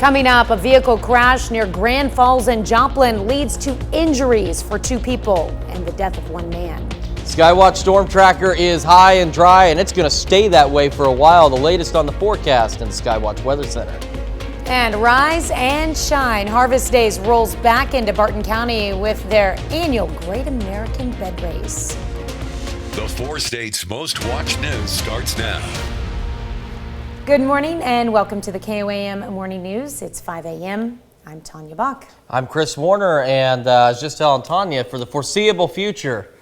Coming up, a vehicle crash near Grand Falls and Joplin leads to injuries for 2 people and the death of 1 man. Skywatch Storm Tracker is high and dry, and it's going to stay that way for a while. The latest on the forecast in the Skywatch Weather Center. And rise and shine. Harvest Days rolls back into Barton County with their annual Great American Bed Race. The 4 states' most watched news starts now. Good morning and welcome to the KOAM Morning News. It's 5 a.m. I'm Tanya Bach. I'm Chris Warner, and I was just telling Tanya, for the foreseeable future,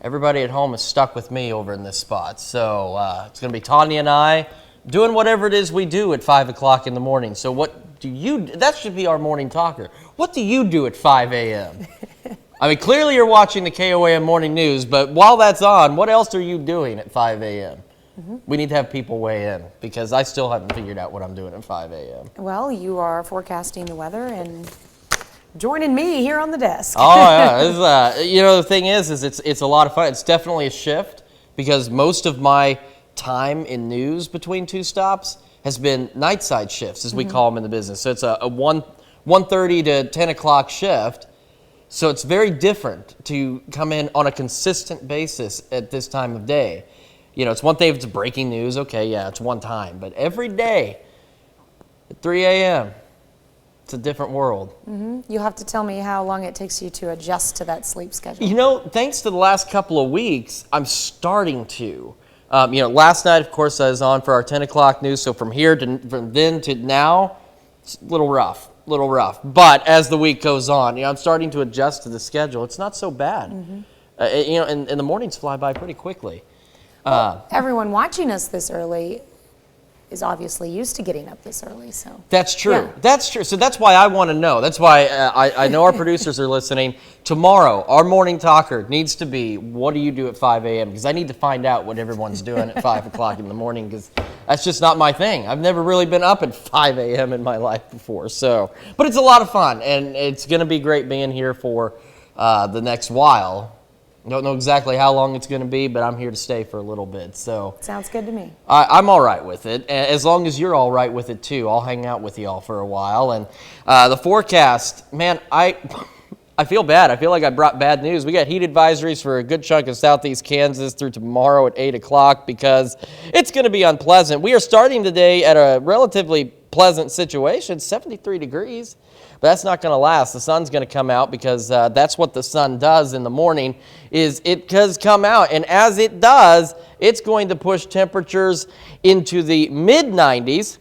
everybody at home is stuck with me over in this spot. So it's going to be Tanya and I doing whatever it is we do at 5 o'clock in the morning. So what do you, that should be our morning talker. What do you do at 5 a.m.? I mean, clearly you're watching the KOAM Morning News, but while that's on, what else are you doing at 5 a.m.? We need to have people weigh in because I still haven't figured out what I'm doing at 5 a.m. Well, you are forecasting the weather and joining me here on the desk. Oh, yeah. You know, the thing is it's a lot of fun. It's definitely a shift because most of my time in news between 2 stops has been night side shifts, as we call them in the business. So it's a 1:30 to 10 o'clock shift. So it's very different to come in on a consistent basis at this time of day. You know, it's one thing if it's breaking news, okay, yeah, it's one time. But every day at 3 a.m., it's a different world. You'll have to tell me how long it takes you to adjust to that sleep schedule. You know, thanks to the last couple of weeks, I'm starting to. You know, last night, of course, I was on for our 10 o'clock news. So from then to now, it's a little rough. But as the week goes on, you know, I'm starting to adjust to the schedule. It's not so bad. You know, and the mornings fly by pretty quickly. Well, everyone watching us this early is obviously used to getting up this early, so. That's true. Yeah. That's true. So that's why I want to know. That's why I know our producers are listening. Tomorrow, our morning talker needs to be, what do you do at 5 a.m.? Because I need to find out what everyone's doing at 5 o'clock in the morning, because that's just not my thing. I've never really been up at 5 a.m. in my life before. So, but it's a lot of fun, and it's going to be great being here for the next while. Don't know exactly how long it's going to be, but I'm here to stay for a little bit. So Sounds good to me. I'm all right with it. As long as you're all right with it, too. I'll hang out with y'all for a while. And the forecast, man, I feel bad. I feel like I brought bad news. We got heat advisories for a good chunk of southeast Kansas through tomorrow at 8 o'clock because it's going to be unpleasant. We are starting today at a relatively pleasant situation, 73 degrees. But that's not going to last. The sun's going to come out because that's what the sun does in the morning, is it does come out. And as it does, it's going to push temperatures into the mid-90s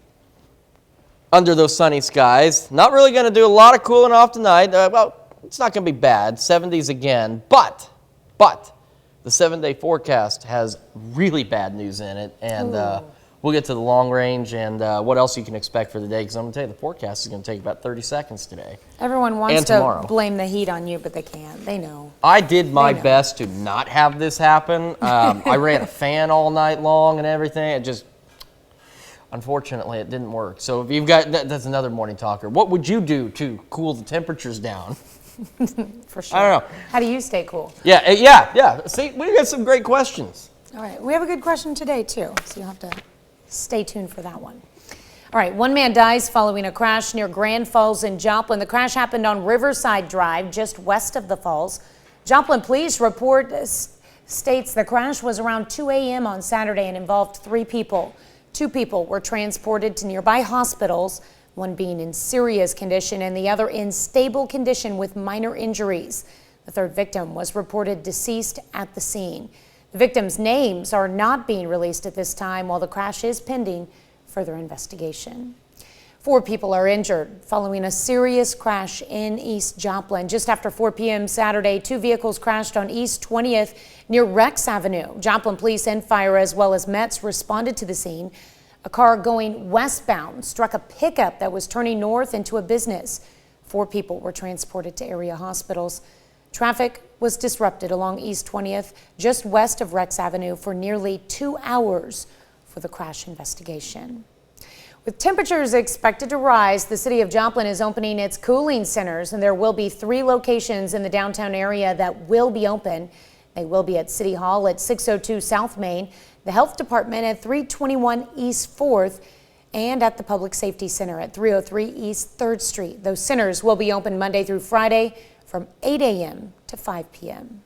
under those sunny skies. Not really going to do a lot of cooling off tonight. Well, it's not going to be bad. 70s again. But the 7-day forecast has really bad news in it. And we'll get to the long range and what else you can expect for the day, because I'm going to tell you the forecast is going to take about 30 seconds today. Everyone wants to blame the heat on you, but they can't. They know. I did my best to not have this happen. I ran a fan all night long and everything. It just, unfortunately, it didn't work. So if you've got, that's another morning talker. What would you do to cool the temperatures down? For sure. I don't know. How do you stay cool? Yeah. See, we got some great questions. All right. We have a good question today, too, so you'll have to stay tuned for that one. All right, 1 man dies following a crash near Grand Falls in Joplin. The crash happened on Riverside Drive, just west of the falls. Joplin police report states the crash was around 2 a.m. on Saturday and involved 3 people. 2 people were transported to nearby hospitals, one being in serious condition and the other in stable condition with minor injuries. The 3rd victim was reported deceased at the scene. The victims' names are not being released at this time while the crash is pending further investigation. 4 people are injured following a serious crash in East Joplin. Just after 4 p.m. Saturday, 2 vehicles crashed on East 20th near Rex Avenue. Joplin police and fire as well as METS responded to the scene. A car going westbound struck a pickup that was turning north into a business. 4 people were transported to area hospitals. Traffic was disrupted along East 20th, just west of Rex Avenue, for nearly 2 hours for the crash investigation. With temperatures expected to rise, the city of Joplin is opening its cooling centers, and there will be 3 locations in the downtown area that will be open. They will be at City Hall at 602 South Main, the Health Department at 321 East 4th, and at the Public Safety Center at 303 East 3rd Street. Those centers will be open Monday through Friday from 8 a.m. to 5 p.m.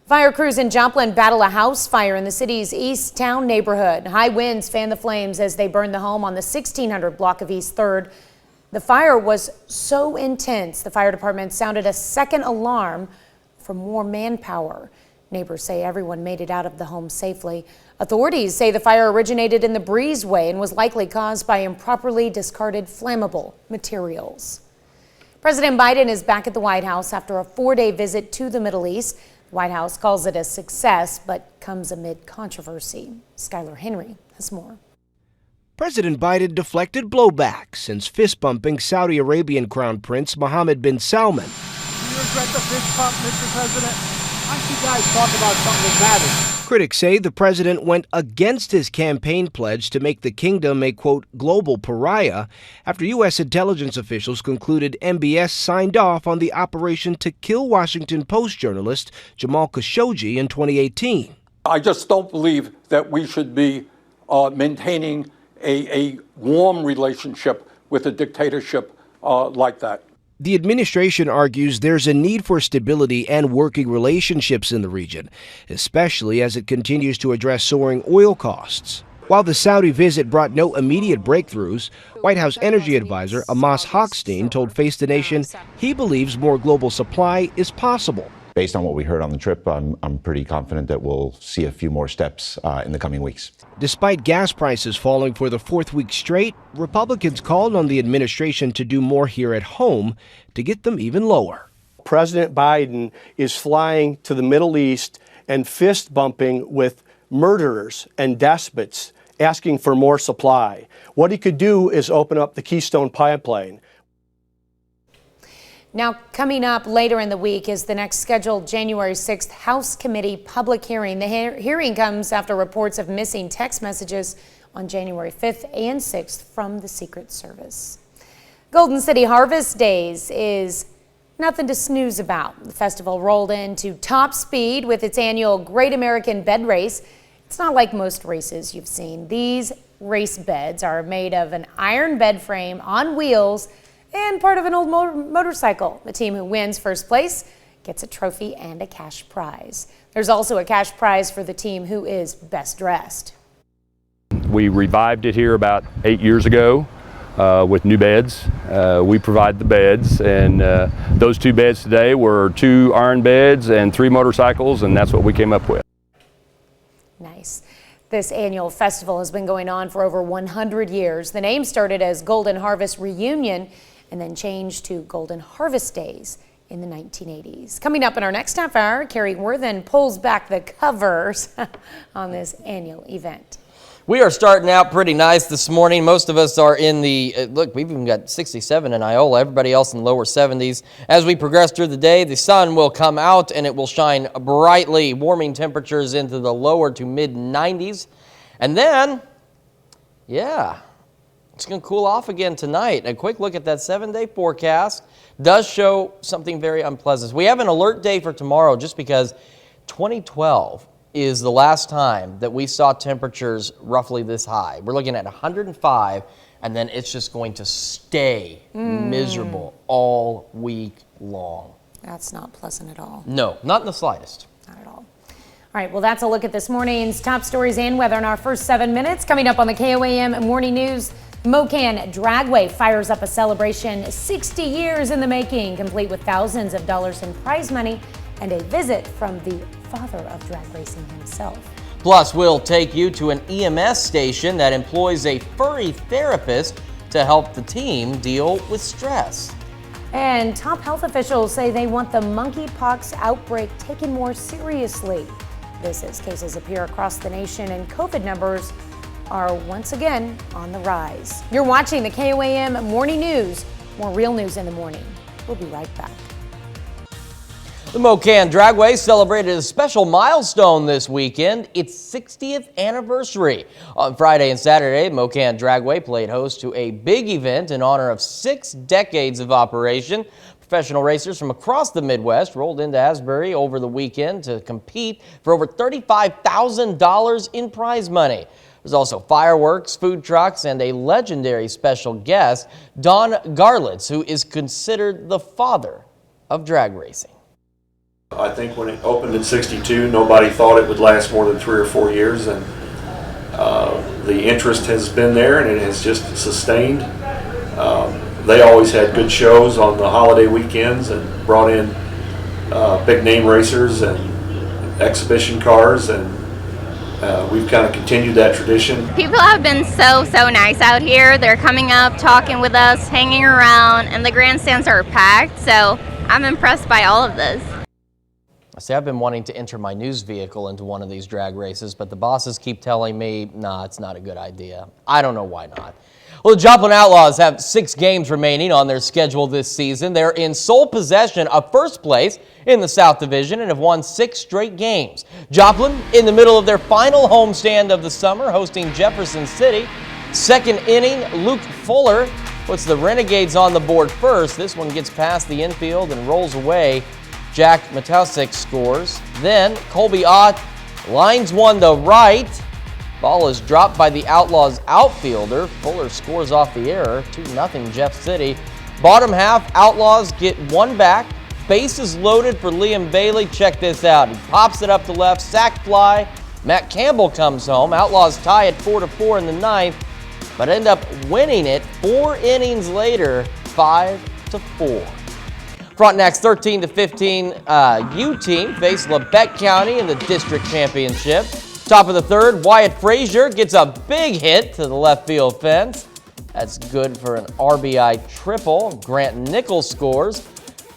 Fire crews in Joplin battle a house fire in the city's East Town neighborhood. High winds fan the flames as they burn the home on the 1600 block of East 3rd. The fire was so intense, the fire department sounded a second alarm for more manpower. Neighbors say everyone made it out of the home safely. Authorities say the fire originated in the breezeway and was likely caused by improperly discarded flammable materials. President Biden is back at the White House after a 4-day visit to the Middle East. The White House calls it a success, but comes amid controversy. Skylar Henry has more. President Biden deflected blowback since fist-bumping Saudi Arabian Crown Prince Mohammed bin Salman. Do you regret the fist bump, Mr. President? Why don't you guys talk about something that matters? Critics say the president went against his campaign pledge to make the kingdom a, quote, global pariah after U.S. intelligence officials concluded MBS signed off on the operation to kill Washington Post journalist Jamal Khashoggi in 2018. I just don't believe that we should be maintaining a warm relationship with a dictatorship like that. The administration argues there's a need for stability and working relationships in the region, especially as it continues to address soaring oil costs. While the Saudi visit brought no immediate breakthroughs, White House energy advisor Amos Hochstein told Face the Nation he believes more global supply is possible. Based on what we heard on the trip, I'm pretty confident that we'll see a few more steps in the coming weeks. Despite gas prices falling for the fourth week straight, Republicans called on the administration to do more here at home to get them even lower. President Biden is flying to the Middle East and fist bumping with murderers and despots, asking for more supply. What he could do is open up the Keystone Pipeline. Now, coming up later in the week is the next scheduled January 6th House Committee public hearing. The hearing comes after reports of missing text messages on January 5th and 6th from the Secret Service. Golden City Harvest Days is nothing to snooze about. The festival rolled into top speed with its annual Great American Bed Race. It's not like most races you've seen. These race beds are made of an iron bed frame on wheels and part of an old motorcycle. The team who wins first place gets a trophy and a cash prize. There's also a cash prize for the team who is best dressed. We revived it here about 8 years ago with new beds. We provide the beds, and those 2 beds today were 2 iron beds and 3 motorcycles, and that's what we came up with. Nice. This annual festival has been going on for over 100 years. The name started as Golden Harvest Reunion and then changed to Golden Harvest Days in the 1980s. Coming up in our next half hour, Carrie Worthen pulls back the covers on this annual event. We are starting out pretty nice this morning. Most of us are in the, look, we've even got 67 in Iola, everybody else in the lower 70s. As we progress through the day, the sun will come out and it will shine brightly, warming temperatures into the lower to mid 90s. And then, yeah, it's going to cool off again tonight. A quick look at that 7-day forecast does show something very unpleasant. We have an alert day for tomorrow just because 2012 is the last time that we saw temperatures roughly this high. We're looking at 105, and then it's just going to stay miserable all week long. That's not pleasant at all. No, not in the slightest. Not at all. All right, well, that's a look at this morning's top stories and weather in our first 7 minutes. Coming up on the KOAM Morning News, Mocan Dragway fires up a celebration 60 years in the making, complete with thousands of dollars in prize money and a visit from the father of drag racing himself. Plus, we'll take you to an EMS station that employs a furry therapist to help the team deal with stress. And top health officials say they want the monkeypox outbreak taken more seriously. This as cases appear across the nation and COVID numbers are once again on the rise. You're watching the KOAM Morning News. More real news in the morning. We'll be right back. The Mocan Dragway celebrated a special milestone this weekend, its 60th anniversary. On Friday and Saturday, Mocan Dragway played host to a big event in honor of 6 decades of operation. Professional racers from across the Midwest rolled into Asbury over the weekend to compete for over $35,000 in prize money. There's also fireworks, food trucks, and a legendary special guest, Don Garlitz, who is considered the father of drag racing. I think when it opened in '62, nobody thought it would last more than 3 or 4 years, and the interest has been there and it has just sustained. They always had good shows on the holiday weekends and brought in big name racers and exhibition cars, and we've kind of continued that tradition. People have been so nice out here. They're coming up, talking with us, hanging around, and the grandstands are packed, so I'm impressed by all of this. See, I've been wanting to enter my news vehicle into one of these drag races, but the bosses keep telling me, nah, it's not a good idea. I don't know why not. Well, the Joplin Outlaws have 6 games remaining on their schedule this season. They're in sole possession of first place in the South Division and have won 6 straight games. Joplin in the middle of their final homestand of the summer, hosting Jefferson City. Second inning, Luke Fuller puts the Renegades on the board first. This one gets past the infield and rolls away. Jack Matusik scores. Then Colby Ott lines one to right. Ball is dropped by the Outlaws outfielder. Fuller scores off the error. 2-0 Jeff City. Bottom half, Outlaws get one back. Bases loaded for Liam Bailey. Check this out. He pops it up to left. Sac fly. Matt Campbell comes home. Outlaws tie at 4-4 in the 9th, but end up winning it 4 innings later, 5-4. Frontenac's 13-15 U team face Labette County in the district championship. Top of the 3rd, Wyatt Frazier gets a big hit to the left field fence. That's good for an RBI triple. Grant Nichols scores.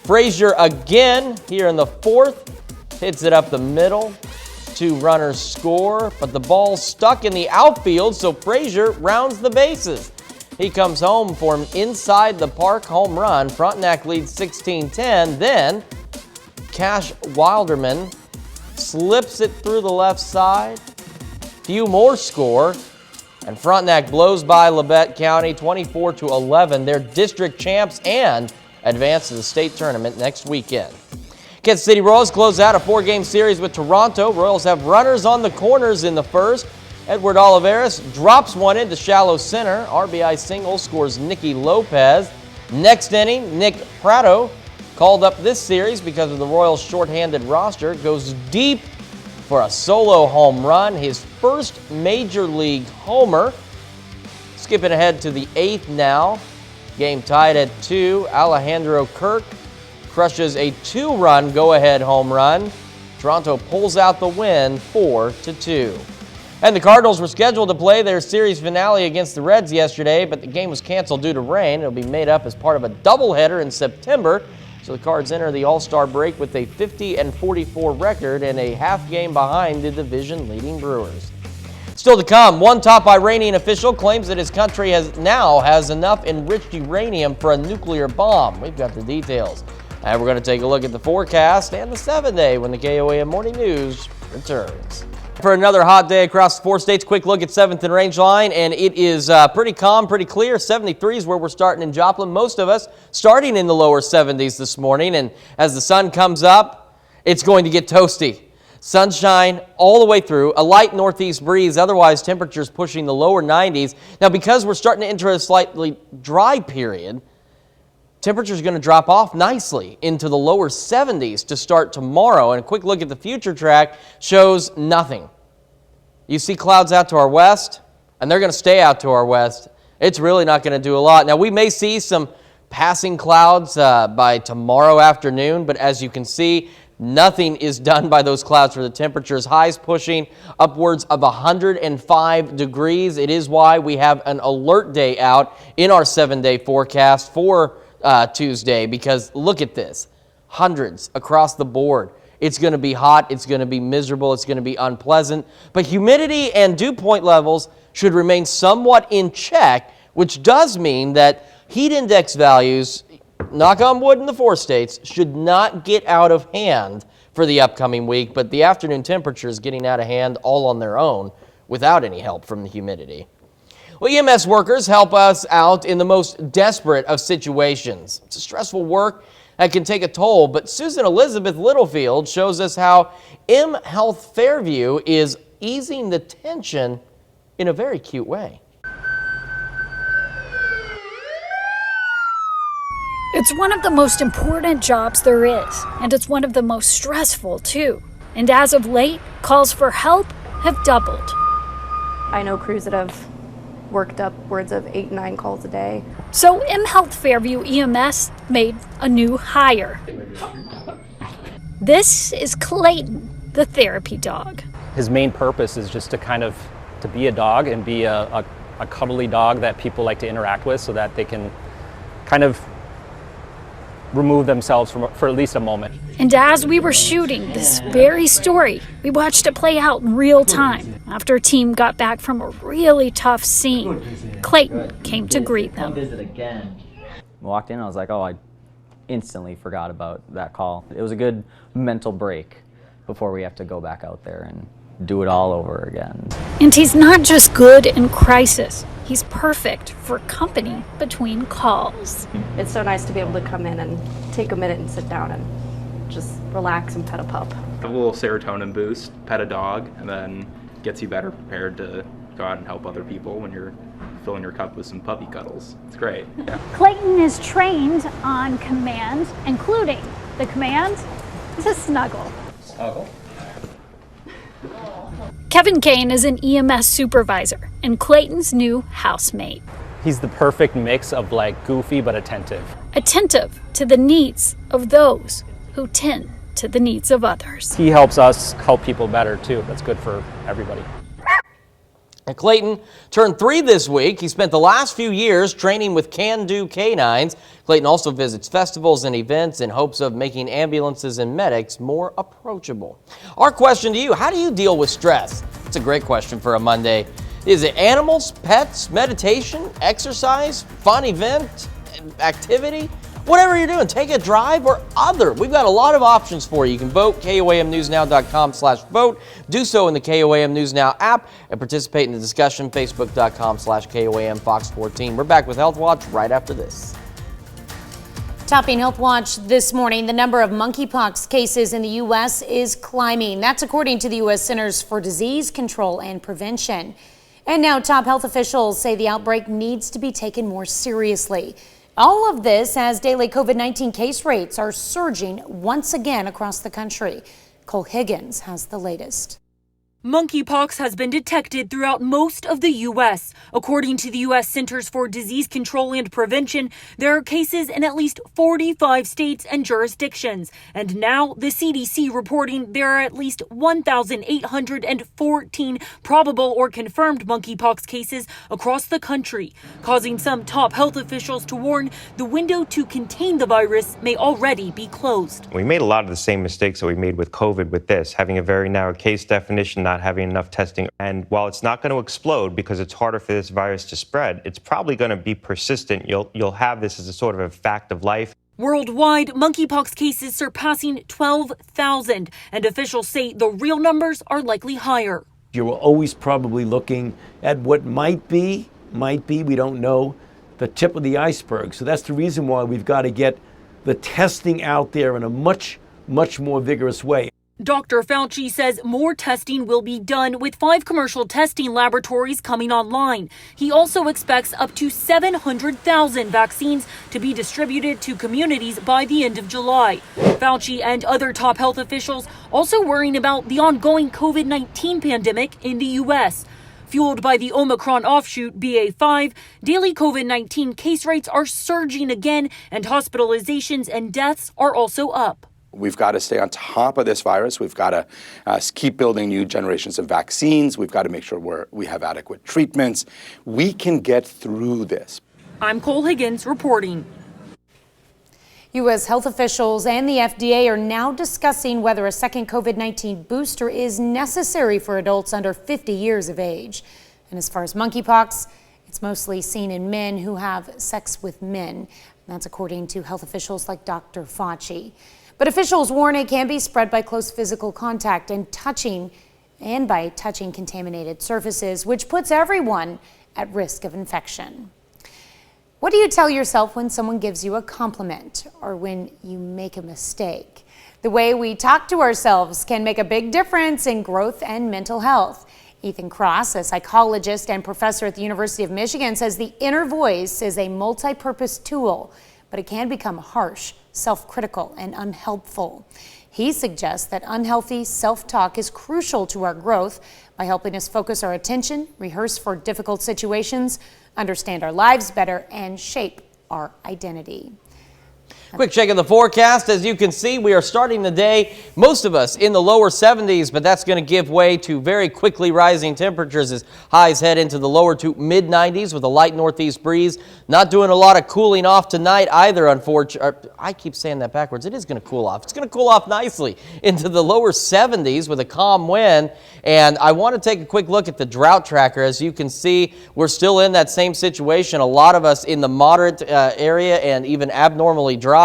Frazier again here in the 4th, hits it up the middle. 2 runners score, but the ball's stuck in the outfield, so Frazier rounds the bases. He comes home for an inside the park home run. Frontenac leads 16-10. Then Cash Wilderman slips it through the left side. Few more score, and Frontenac blows by Labette County 24-11. They're district champs and advance to the state tournament next weekend. Kansas City Royals close out a 4-game series with Toronto. Royals have runners on the corners in the 1st. Edward Oliveras drops one into shallow center. RBI single scores Nicky Lopez. Next inning, Nick Prado, called up this series because of the Royals' shorthanded roster, goes deep for a solo home run, his first major league homer. Skipping ahead to the 8th now. Game tied at 2. Alejandro Kirk crushes a 2-run go-ahead home run. Toronto pulls out the win 4-2. And the Cardinals were scheduled to play their series finale against the Reds yesterday, but the game was canceled due to rain. It'll be made up as part of a doubleheader in September. So the Cards enter the All-Star break with a 50-44 record and a half game behind the division-leading Brewers. Still to come, one top Iranian official claims that his country has enough enriched uranium for a nuclear bomb. We've got the details. And we're going to take a look at the forecast and the 7-day when the KOAM Morning News returns. For another hot day across the 4 states, quick look at 7th and Rangeline, and it is pretty calm, pretty clear. 73 is where we're starting in Joplin. Most of us starting in the lower 70s this morning, and as the sun comes up, it's going to get toasty. Sunshine all the way through, a light northeast breeze, otherwise temperatures pushing the lower 90s. Now, because we're starting to enter a slightly dry period, temperature's going to drop off nicely into the lower 70s to start tomorrow. And a quick look at the future track shows nothing. You see clouds out to our west, and they're going to stay out to our west. It's really not going to do a lot. Now, we may see some passing clouds by tomorrow afternoon, but as you can see, nothing is done by those clouds for the temperatures. Highs pushing upwards of 105 degrees. It is why we have an alert day out in our 7-day forecast for Tuesday, because look at this. Hundreds across the board. It's going to be hot, it's going to be miserable, it's going to be unpleasant, but humidity and dew point levels should remain somewhat in check, which does mean that heat index values, knock on wood in the 4 states, should not get out of hand for the upcoming week, but the afternoon temperature is getting out of hand all on their own without any help from the humidity. Well, EMS workers help us out in the most desperate of situations. It's a stressful work that can take a toll, but Susan Elizabeth Littlefield shows us how M Health Fairview is easing the tension in a very cute way. It's one of the most important jobs there is, and it's one of the most stressful too. And as of late, calls for help have doubled. I know crews that have worked upwards of 8-9 calls a day. So mHealth Fairview EMS made a new hire. This is Clayton, the therapy dog. His main purpose is just to be a dog and be a cuddly dog that people like to interact with so that they can kind of remove themselves for at least a moment. And as we were shooting this very story, we watched it play out in real time. After a team got back from a really tough scene, Clayton came to greet them. Walked in, I was like, oh, I instantly forgot about that call. It was a good mental break before we have to go back out there and do it all over again. And he's not just good in crisis. He's perfect for company between calls. It's so nice to be able to come in and take a minute and sit down and just relax and pet a pup. A little serotonin boost, pet a dog, and then gets you better prepared to go out and help other people when you're filling your cup with some puppy cuddles. It's great. Yeah. Clayton is trained on commands, including the command to snuggle. Snuggle? Kevin Kane is an EMS supervisor and Clayton's new housemate. He's the perfect mix of goofy but attentive. Attentive to the needs of those who tend to the needs of others. He helps us help people better too. That's good for everybody. And Clayton turned 3 this week. He spent the last few years training with Can-Do canines. Clayton also visits festivals and events in hopes of making ambulances and medics more approachable. Our question to you, how do you deal with stress? It's a great question for a Monday. Is it animals, pets, meditation, exercise, fun event, activity? Whatever you're doing, take a drive or other. We've got a lot of options for you. You can vote, KOAMnewsnow.com/vote. Do so in the KOAM News Now app and participate in the discussion, Facebook.com/KOAM Fox 14. We're back with Health Watch right after this. Topping Health Watch this morning, the number of monkeypox cases in the U.S. is climbing. That's according to the U.S. Centers for Disease Control and Prevention. And now top health officials say the outbreak needs to be taken more seriously. All of this as daily COVID-19 case rates are surging once again across the country. Cole Higgins has the latest. Monkeypox has been detected throughout most of the U.S. According to the U.S. Centers for Disease Control and Prevention, there are cases in at least 45 states and jurisdictions. And now the CDC reporting there are at least 1,814 probable or confirmed monkeypox cases across the country, causing some top health officials to warn the window to contain the virus may already be closed. We made a lot of the same mistakes that we made with COVID with this, having a very narrow case definition, not having enough testing. And while it's not going to explode because it's harder for this virus to spread, it's probably going to be persistent. You'll have this as a sort of a fact of life. Worldwide, monkeypox cases surpassing 12,000, and officials say the real numbers are likely higher. You're always probably looking at what might be, we don't know, the tip of the iceberg. So that's the reason why we've got to get the testing out there in a much more vigorous way. Dr. Fauci says more testing will be done with 5 commercial testing laboratories coming online. He also expects up to 700,000 vaccines to be distributed to communities by the end of July. Fauci and other top health officials also worrying about the ongoing COVID-19 pandemic in the U.S. Fueled by the Omicron offshoot BA.5, daily COVID-19 case rates are surging again, and hospitalizations and deaths are also up. We've got to stay on top of this virus. We've got to keep building new generations of vaccines. We've got to make sure we have adequate treatments. We can get through this. I'm Cole Higgins reporting. U.S. health officials and the FDA are now discussing whether a second COVID-19 booster is necessary for adults under 50 years of age. And as far as monkeypox, it's mostly seen in men who have sex with men. That's according to health officials like Dr. Fauci. But officials warn it can be spread by close physical contact and by touching contaminated surfaces, which puts everyone at risk of infection. What do you tell yourself when someone gives you a compliment or when you make a mistake? The way we talk to ourselves can make a big difference in growth and mental health. Ethan Cross, a psychologist and professor at the University of Michigan, says the inner voice is a multi-purpose tool, but it can become harsh, self-critical, and unhelpful. He suggests that unhealthy self-talk is crucial to our growth by helping us focus our attention, rehearse for difficult situations, understand our lives better, and shape our identity. Quick check of the forecast. As you can see, we are starting the day, most of us in the lower 70s, but that's going to give way to very quickly rising temperatures as highs head into the lower to mid 90s with a light northeast breeze. Not doing a lot of cooling off tonight either, unfortunately. I keep saying that backwards. It is going to cool off. It's going to cool off nicely into the lower 70s with a calm wind. And I want to take a quick look at the drought tracker. As you can see, we're still in that same situation. A lot of us in the moderate area and even abnormally dry.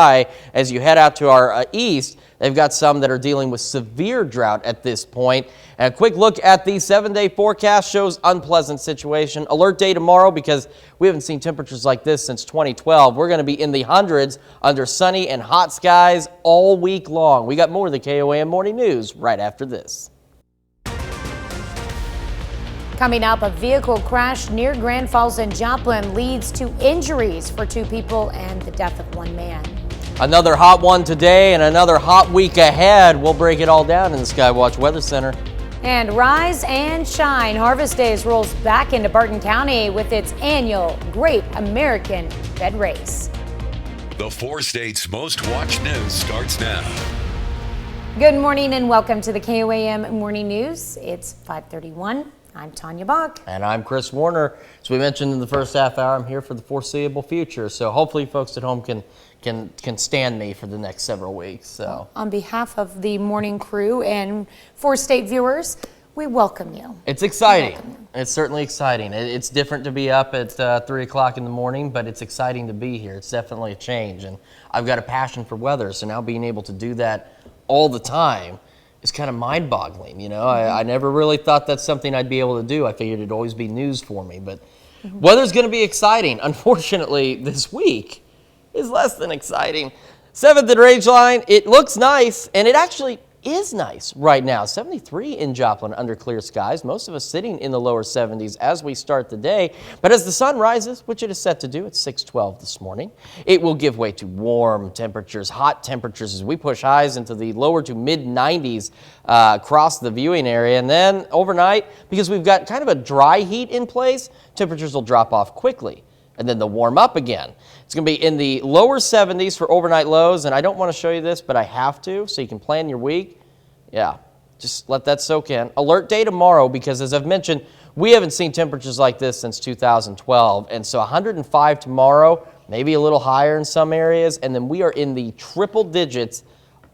As you head out to our east, they've got some that are dealing with severe drought at this point. And a quick look at the 7-day forecast shows unpleasant situation. Alert day tomorrow because we haven't seen temperatures like this since 2012. We're going to be in the hundreds under sunny and hot skies all week long. We got more of the KOAM Morning News right after this. Coming up, a vehicle crash near Grand Falls and Joplin leads to injuries for 2 people and the death of 1 man. Another hot one today and another hot week ahead. We'll break it all down in the Skywatch Weather Center. And rise and shine. Harvest Days rolls back into Barton County with its annual Great American Bed Race. The 4 states' most watched news starts now. Good morning and welcome to the KOAM Morning News. It's 5:31. I'm Tanya Bach. And I'm Chris Warner. As we mentioned in the first half hour, I'm here for the foreseeable future. So hopefully folks at home can stand me for the next several weeks. So on behalf of the morning crew and 4-state viewers, we welcome you. It's exciting. It's certainly exciting. It's different to be up at 3 o'clock in the morning, but it's exciting to be here. It's definitely a change. And I've got a passion for weather, so now being able to do that all the time is kind of mind-boggling. You know, I never really thought that's something I'd be able to do. I figured it'd always be news for me, but weather's going to be exciting. Unfortunately, this week is less than exciting. 7th and Rangeline, it looks nice, and it actually is nice right now. 73 in Joplin under clear skies. Most of us sitting in the lower 70s as we start the day. But as the sun rises, which it is set to do at 6:12 this morning, it will give way to warm temperatures, hot temperatures as we push highs into the lower to mid 90s across the viewing area. And then overnight, because we've got kind of a dry heat in place, temperatures will drop off quickly. And then they'll warm up again. It's going to be in the lower 70s for overnight lows, and I don't want to show you this, but I have to, so you can plan your week. Yeah, just let that soak in. Alert day tomorrow, because as I've mentioned, we haven't seen temperatures like this since 2012, and so 105 tomorrow, maybe a little higher in some areas, and then we are in the triple digits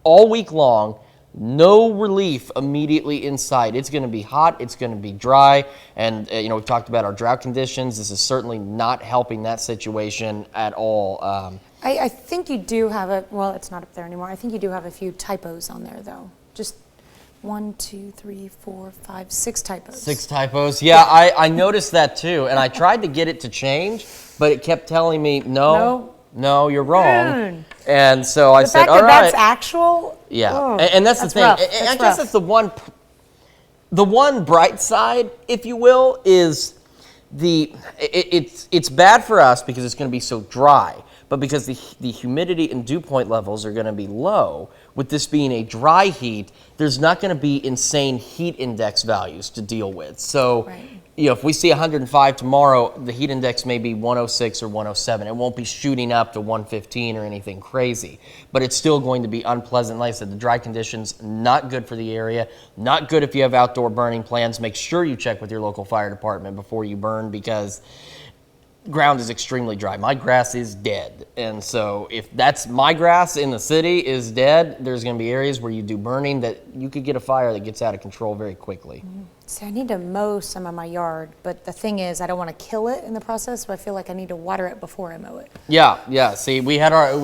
all week long. No relief immediately in sight. It's going to be hot, it's going to be dry, and you know, we've talked about our drought conditions. This is certainly not helping that situation at all. I think you do have a, well, it's not up there anymore. I think you do have a few typos on there, though. Just 1, 2, 3, 4, 5, 6 typos. 6 typos. Yeah, I noticed that too, and I tried to get it to change, but it kept telling me, no, you're wrong. And so I said, all right. The fact that that's actual? Yeah, and that's the thing. Rough. I guess that's the one bright side, if you will, is it's bad for us because it's going to be so dry, but because the humidity and dew point levels are going to be low, with this being a dry heat, there's not going to be insane heat index values to deal with. So, you know, if we see 105 tomorrow, the heat index may be 106 or 107. It won't be shooting up to 115 or anything crazy, but it's still going to be unpleasant. Like I said, the dry conditions, not good for the area, not good if you have outdoor burning plans. Make sure you check with your local fire department before you burn, because ground is extremely dry. My grass is dead. And so if that's my grass in the city is dead, there's going to be areas where you do burning that you could get a fire that gets out of control very quickly. So I need to mow some of my yard, but the thing is I don't want to kill it in the process, so I feel like I need to water it before I mow it. Yeah. See, we had our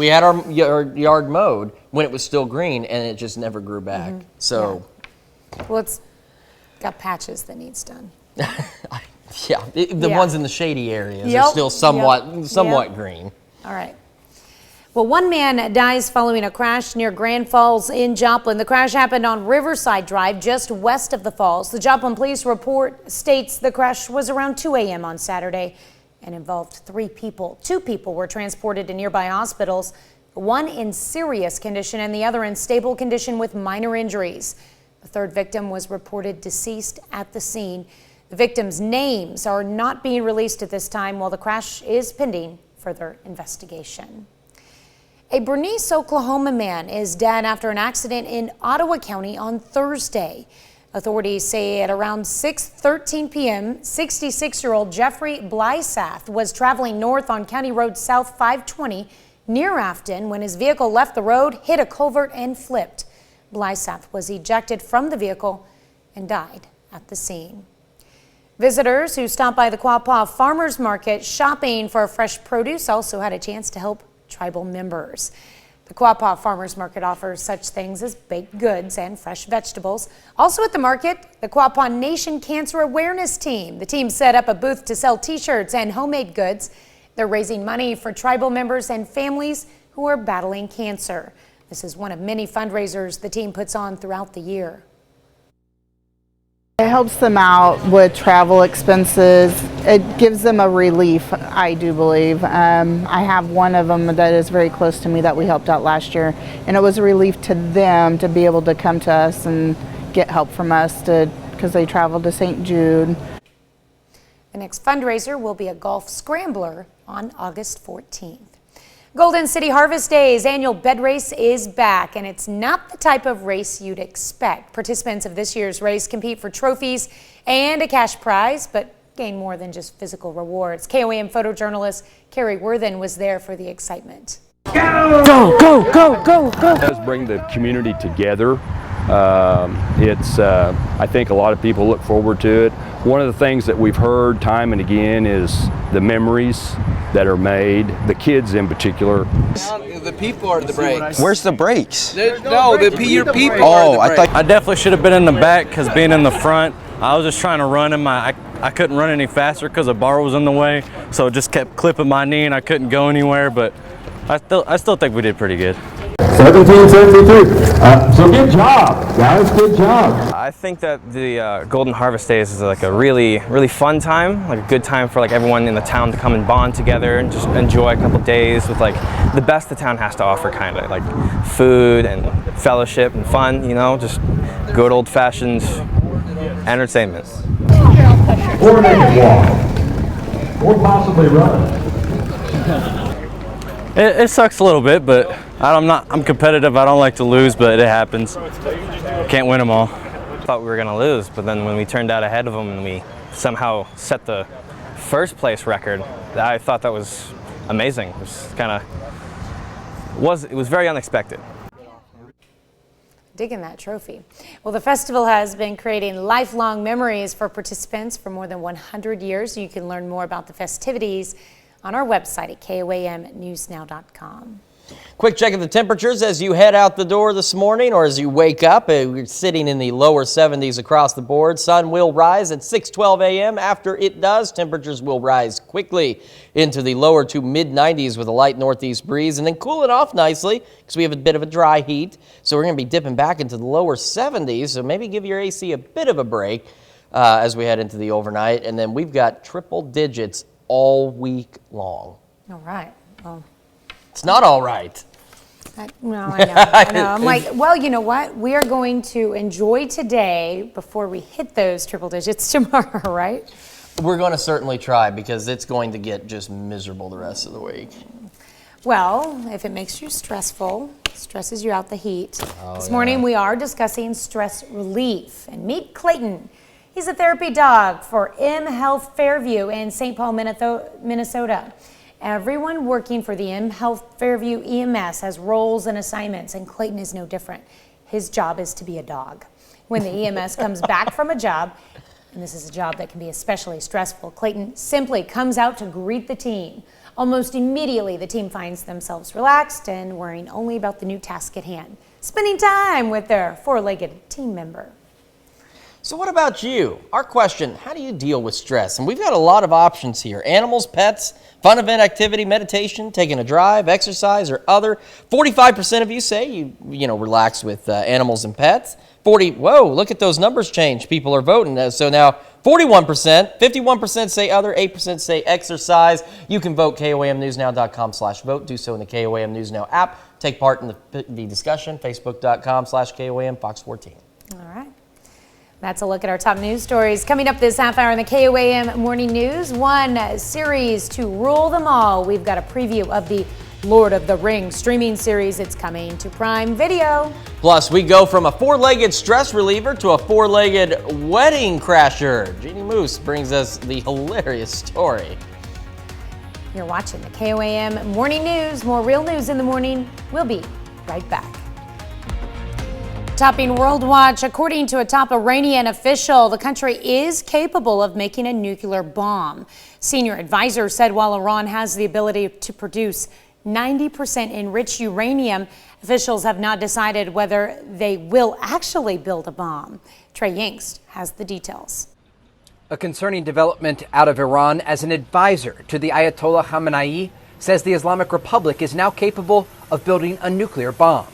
yard mowed when it was still green, and it just never grew back. So, well, it's got patches that needs done. The ones in the shady areas are still somewhat green. All right. Well, one man dies following a crash near Grand Falls in Joplin. The crash happened on Riverside Drive, just west of the falls. The Joplin Police report states the crash was around 2 a.m. on Saturday and involved 3 people. 2 people were transported to nearby hospitals, one in serious condition and the other in stable condition with minor injuries. The 3rd victim was reported deceased at the scene. The victims' names are not being released at this time while the crash is pending further investigation. A Bernice, Oklahoma man is dead after an accident in Ottawa County on Thursday. Authorities say at around 6:13 p.m., 66-year-old Jeffrey Blysath was traveling north on County Road South 520 near Afton when his vehicle left the road, hit a culvert, and flipped. Blysath was ejected from the vehicle and died at the scene. Visitors who stopped by the Quapaw Farmers Market shopping for fresh produce also had a chance to help tribal members. The Quapaw Farmers Market offers such things as baked goods and fresh vegetables. Also at the market, the Quapaw Nation Cancer Awareness Team. The team set up a booth to sell t-shirts and homemade goods. They're raising money for tribal members and families who are battling cancer. This is one of many fundraisers the team puts on throughout the year. It helps them out with travel expenses. It gives them a relief, I do believe. I have one of them that is very close to me that we helped out last year, and it was a relief to them to be able to come to us and get help from us because they traveled to St. Jude. The next fundraiser will be a golf scrambler on August 14th. Golden City Harvest Days annual bed race is back, and it's not the type of race you'd expect. Participants of this year's race compete for trophies and a cash prize, but gain more than just physical rewards. KOAM photojournalist Carrie Worthen was there for the excitement. Go, go, go, go, go. It does bring the community together. I think a lot of people look forward to it. One of the things that we've heard time and again is the memories that are made, the kids in particular. The people are the brakes. Where's the brakes? Your people Oh, are the brakes. I definitely should have been in the back because being in the front, I was just trying to run him. I couldn't run any faster because a bar was in the way, so it just kept clipping my knee and I couldn't go anywhere, but I still think we did pretty good. 1772. So good job, guys. Good job. I think that the Golden Harvest Days is like a really fun time, like a good time for like everyone in the town to come and bond together and just enjoy a couple days with like the best the town has to offer, kind of like food and fellowship and fun. You know, just good old-fashioned entertainment. Or make it walk, or possibly run. It sucks a little bit, but I'm competitive. I don't like to lose, but it happens. Can't win them all. Thought we were gonna lose, but then when we turned out ahead of them and we somehow set the first place record, I thought that was amazing. It was it was very unexpected. Digging that trophy. Well, the festival has been creating lifelong memories for participants for more than 100 years. You can learn more about the festivities on our website at KOAMnewsnow.com. Quick check of the temperatures as you head out the door this morning or as you wake up. We're sitting in the lower 70s across the board. Sun will rise at 6:12 a.m. After it does, temperatures will rise quickly into the lower to mid-90s with a light northeast breeze and then cool it off nicely because we have a bit of a dry heat. So we're going to be dipping back into the lower 70s. So maybe give your AC a bit of a break as we head into the overnight. And then we've got triple digits all week long. All right. Well, it's not all right. I know. I'm like, well, you know what? We are going to enjoy today before we hit those triple digits tomorrow, right? We're going to certainly try because it's going to get just miserable the rest of the week. Well, if it makes you stressful, stresses you out the heat. This morning we are discussing stress relief. And meet Clayton. He's a therapy dog for M Health Fairview in St. Paul, Minnesota. Everyone working for the M Health Fairview EMS has roles and assignments, and Clayton is no different. His job is to be a dog. When the EMS comes back from a job, and this is a job that can be especially stressful, Clayton simply comes out to greet the team. Almost immediately, the team finds themselves relaxed and worrying only about the new task at hand, spending time with their four-legged team member. So what about you? Our question, how do you deal with stress? And we've got a lot of options here. Animals, pets, fun event activity, meditation, taking a drive, exercise, or other. 45% of you say you relax with animals and pets. Whoa, look at those numbers change. People are voting. So now 41%, 51% say other, 8% say exercise. You can vote KOAMnewsnow.com/vote. Do so in the KOAM News Now app. Take part in the discussion, Facebook.com/KOAM Fox 14. All right. That's a look at our top news stories. Coming up this half hour in the KOAM Morning News, one series to rule them all. We've got a preview of the Lord of the Rings streaming series. It's coming to Prime Video. Plus, we go from a four-legged stress reliever to a four-legged wedding crasher. Jeannie Moose brings us the hilarious story. You're watching the KOAM Morning News. More real news in the morning. We'll be right back. Topping World Watch, according to a top Iranian official, the country is capable of making a nuclear bomb. Senior advisor said while Iran has the ability to produce 90% enriched uranium, officials have not decided whether they will actually build a bomb. Trey Yingst has the details. A concerning development out of Iran, as an advisor to the Ayatollah Khamenei says the Islamic Republic is now capable of building a nuclear bomb.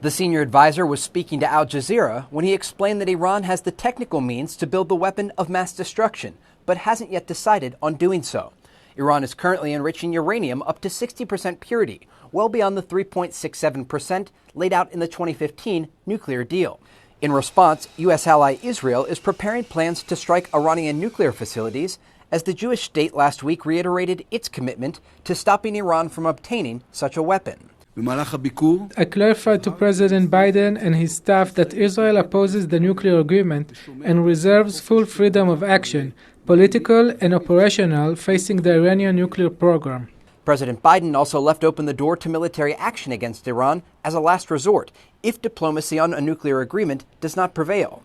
The senior advisor was speaking to Al Jazeera when he explained that Iran has the technical means to build the weapon of mass destruction, but hasn't yet decided on doing so. Iran is currently enriching uranium up to 60% purity, well beyond the 3.67% laid out in the 2015 nuclear deal. In response, U.S. ally Israel is preparing plans to strike Iranian nuclear facilities as the Jewish state last week reiterated its commitment to stopping Iran from obtaining such a weapon. I clarified to President Biden and his staff that Israel opposes the nuclear agreement and reserves full freedom of action, political and operational, facing the Iranian nuclear program. President Biden also left open the door to military action against Iran as a last resort if diplomacy on a nuclear agreement does not prevail.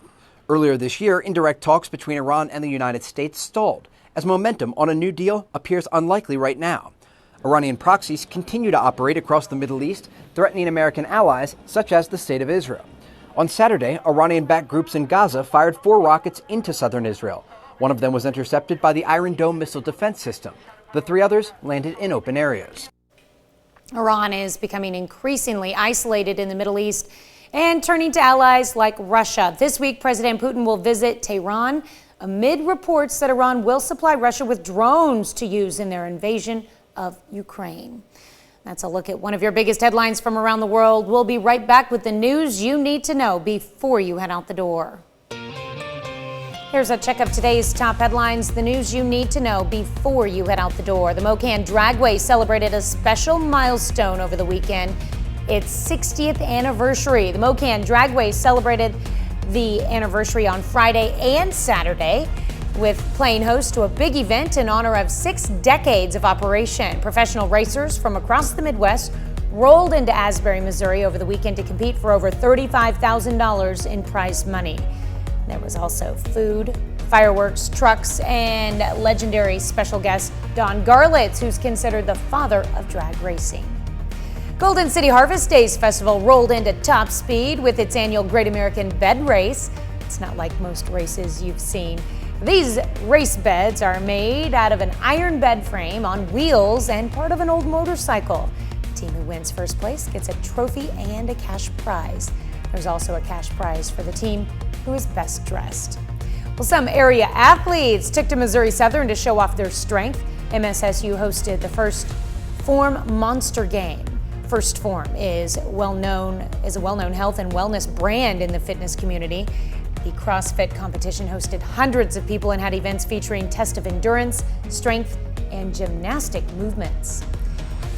Earlier this year, indirect talks between Iran and the United States stalled, as momentum on a new deal appears unlikely right now. Iranian proxies continue to operate across the Middle East, threatening American allies such as the State of Israel. On Saturday, Iranian-backed groups in Gaza fired 4 rockets into southern Israel. One of them was intercepted by the Iron Dome missile defense system. The 3 others landed in open areas. Iran is becoming increasingly isolated in the Middle East and turning to allies like Russia. This week, President Putin will visit Tehran amid reports that Iran will supply Russia with drones to use in their invasion of Ukraine. That's a look at one of your biggest headlines from around the world. We'll be right back with the news you need to know before you head out the door. Here's a check of today's top headlines, the news you need to know before you head out the door. The Mocan Dragway celebrated a special milestone over the weekend, its 60th anniversary. The Mocan Dragway celebrated the anniversary on Friday and Saturday, with playing host to a big event in honor of 6 decades of operation. Professional racers from across the Midwest rolled into Asbury, Missouri over the weekend to compete for over $35,000 in prize money. There was also food, fireworks, trucks, and legendary special guest Don Garlitz, who's considered the father of drag racing. Golden City Harvest Days Festival rolled into top speed with its annual Great American Bed Race. It's not like most races you've seen. These race beds are made out of an iron bed frame on wheels and part of an old motorcycle. The team who wins first place gets a trophy and a cash prize. There's also a cash prize for the team who is best dressed. Well, some area athletes took to Missouri Southern to show off their strength. MSSU hosted the First Form Monster Game. First Form is a well-known health and wellness brand in the fitness community. The CrossFit competition hosted hundreds of people and had events featuring tests of endurance, strength, and gymnastic movements.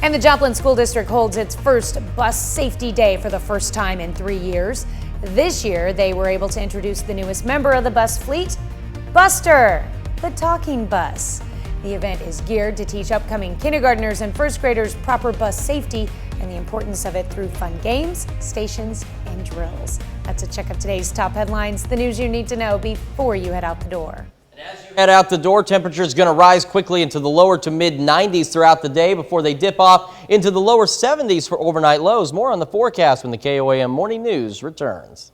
And the Joplin School District holds its first bus safety day for the first time in 3 years. This year, they were able to introduce the newest member of the bus fleet, Buster, the talking bus. The event is geared to teach upcoming kindergartners and first graders proper bus safety and the importance of it through fun games, stations, and drills. That's a check of today's top headlines, the news you need to know before you head out the door. Head out the door, temperatures going to rise quickly into the lower to mid 90s throughout the day before they dip off into the lower 70s for overnight lows. More on the forecast when the KOAM Morning News returns.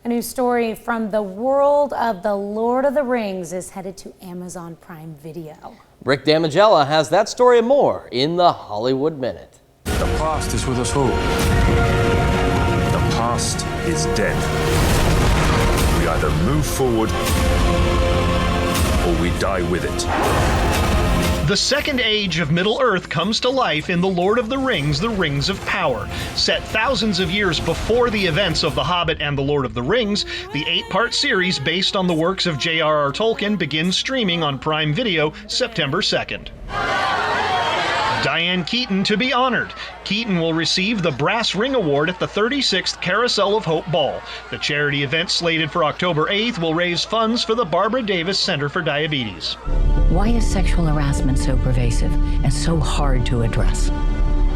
A new story from the world of The Lord of the Rings is headed to Amazon Prime Video. Rick Damigella has that story and more in the Hollywood Minute. The past is with us all. The past is dead. We either move forward or we die with it. The second age of Middle-earth comes to life in The Lord of the Rings, The Rings of Power. Set thousands of years before the events of The Hobbit and The Lord of the Rings, the 8-part series based on the works of J.R.R. Tolkien begins streaming on Prime Video September 2nd. Diane Keaton to be honored. Keaton will receive the Brass Ring Award at the 36th Carousel of Hope Ball. The charity event slated for October 8th will raise funds for the Barbara Davis Center for Diabetes. Why is sexual harassment so pervasive and so hard to address?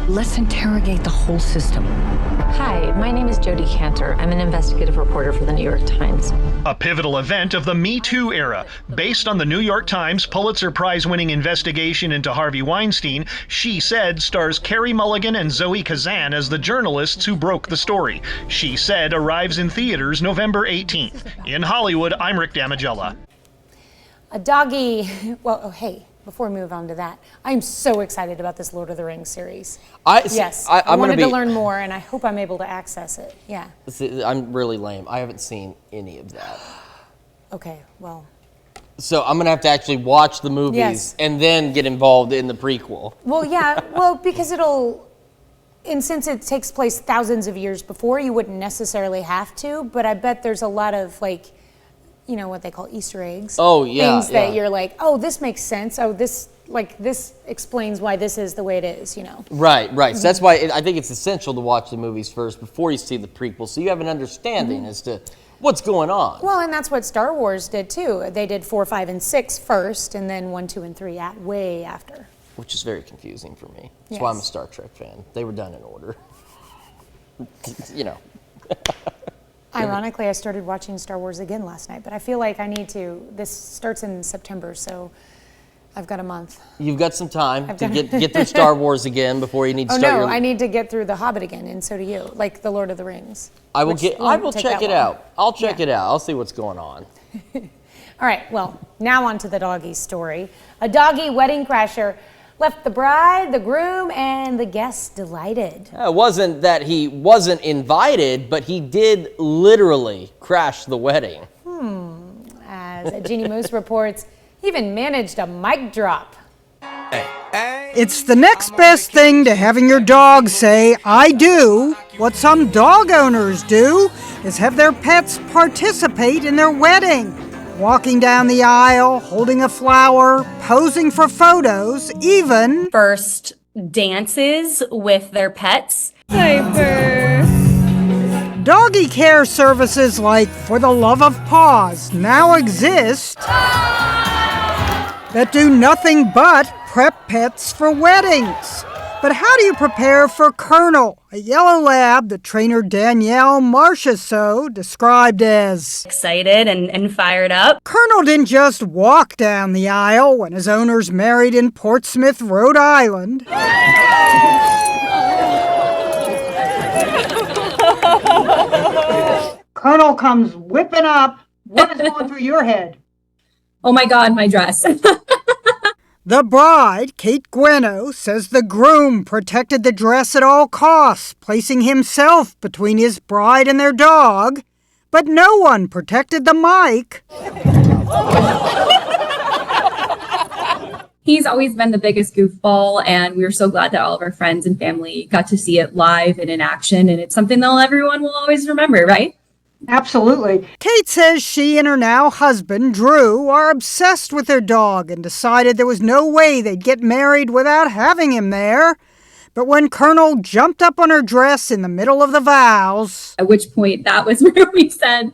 Let's interrogate the whole system. Hi, my name is Jodi Cantor. I'm an investigative reporter for the New York Times. A pivotal event of the Me Too era. Based on the New York Times Pulitzer Prize-winning investigation into Harvey Weinstein, She Said stars Carey Mulligan and Zoe Kazan as the journalists who broke the story. She Said arrives in theaters November 18th. In Hollywood, I'm Rick Damigella. A doggy, well, oh, hey, before we move on to that, I'm so excited about this Lord of the Rings series. I wanted to learn more, and I hope I'm able to access it. Yeah. I'm really lame. I haven't seen any of that. Okay, well. So I'm gonna have to actually watch the movies and then get involved in the prequel. Well, yeah, because and since it takes place thousands of years before, you wouldn't necessarily have to, but I bet there's a lot of what they call Easter eggs. Oh, yeah. Things that you're like, oh, this makes sense. Oh, this explains why this is the way it is, Right. So that's why I think it's essential to watch the movies first before you see the prequel, so you have an understanding as to what's going on. Well, and that's what Star Wars did too. They did 4, 5, and 6 first, and then 1, 2, and 3 way after. Which is very confusing for me. That's why I'm a Star Trek fan. They were done in order. Ironically, I started watching Star Wars again last night, but I feel like I need to. This starts in September, so I've got a month. You've got some time to get through Star Wars again before you need to start I need to get through The Hobbit again, and so do you, like The Lord of the Rings. I will check it out. I'll check it out. I'll see what's going on. All right, well, now on to the doggy story. A doggy wedding crasher left the bride, the groom, and the guests delighted. It wasn't that he wasn't invited, but he did literally crash the wedding. As Jeannie Moose reports, he even managed a mic drop. It's the next best thing to having your dog say, I do. What some dog owners do is have their pets participate in their wedding. Walking down the aisle, holding a flower, posing for photos, even first dances with their pets. Doggy care services like For the Love of Paws now exist that do nothing but prep pets for weddings. But how do you prepare for Colonel, a yellow lab that trainer Danielle Marchessault described as excited and fired up? Colonel didn't just walk down the aisle when his owners married in Portsmouth, Rhode Island. Colonel comes whipping up. What is going through your head? Oh my God, my dress. The bride, Kate Gweno, says the groom protected the dress at all costs, placing himself between his bride and their dog, but no one protected the mic. He's always been the biggest goofball, and we were so glad that all of our friends and family got to see it live and in action, and it's something that everyone will always remember, right? Absolutely. Kate says she and her now husband, Drew, are obsessed with their dog and decided there was no way they'd get married without having him there. But when Colonel jumped up on her dress in the middle of the vows... At which point, that was where we said,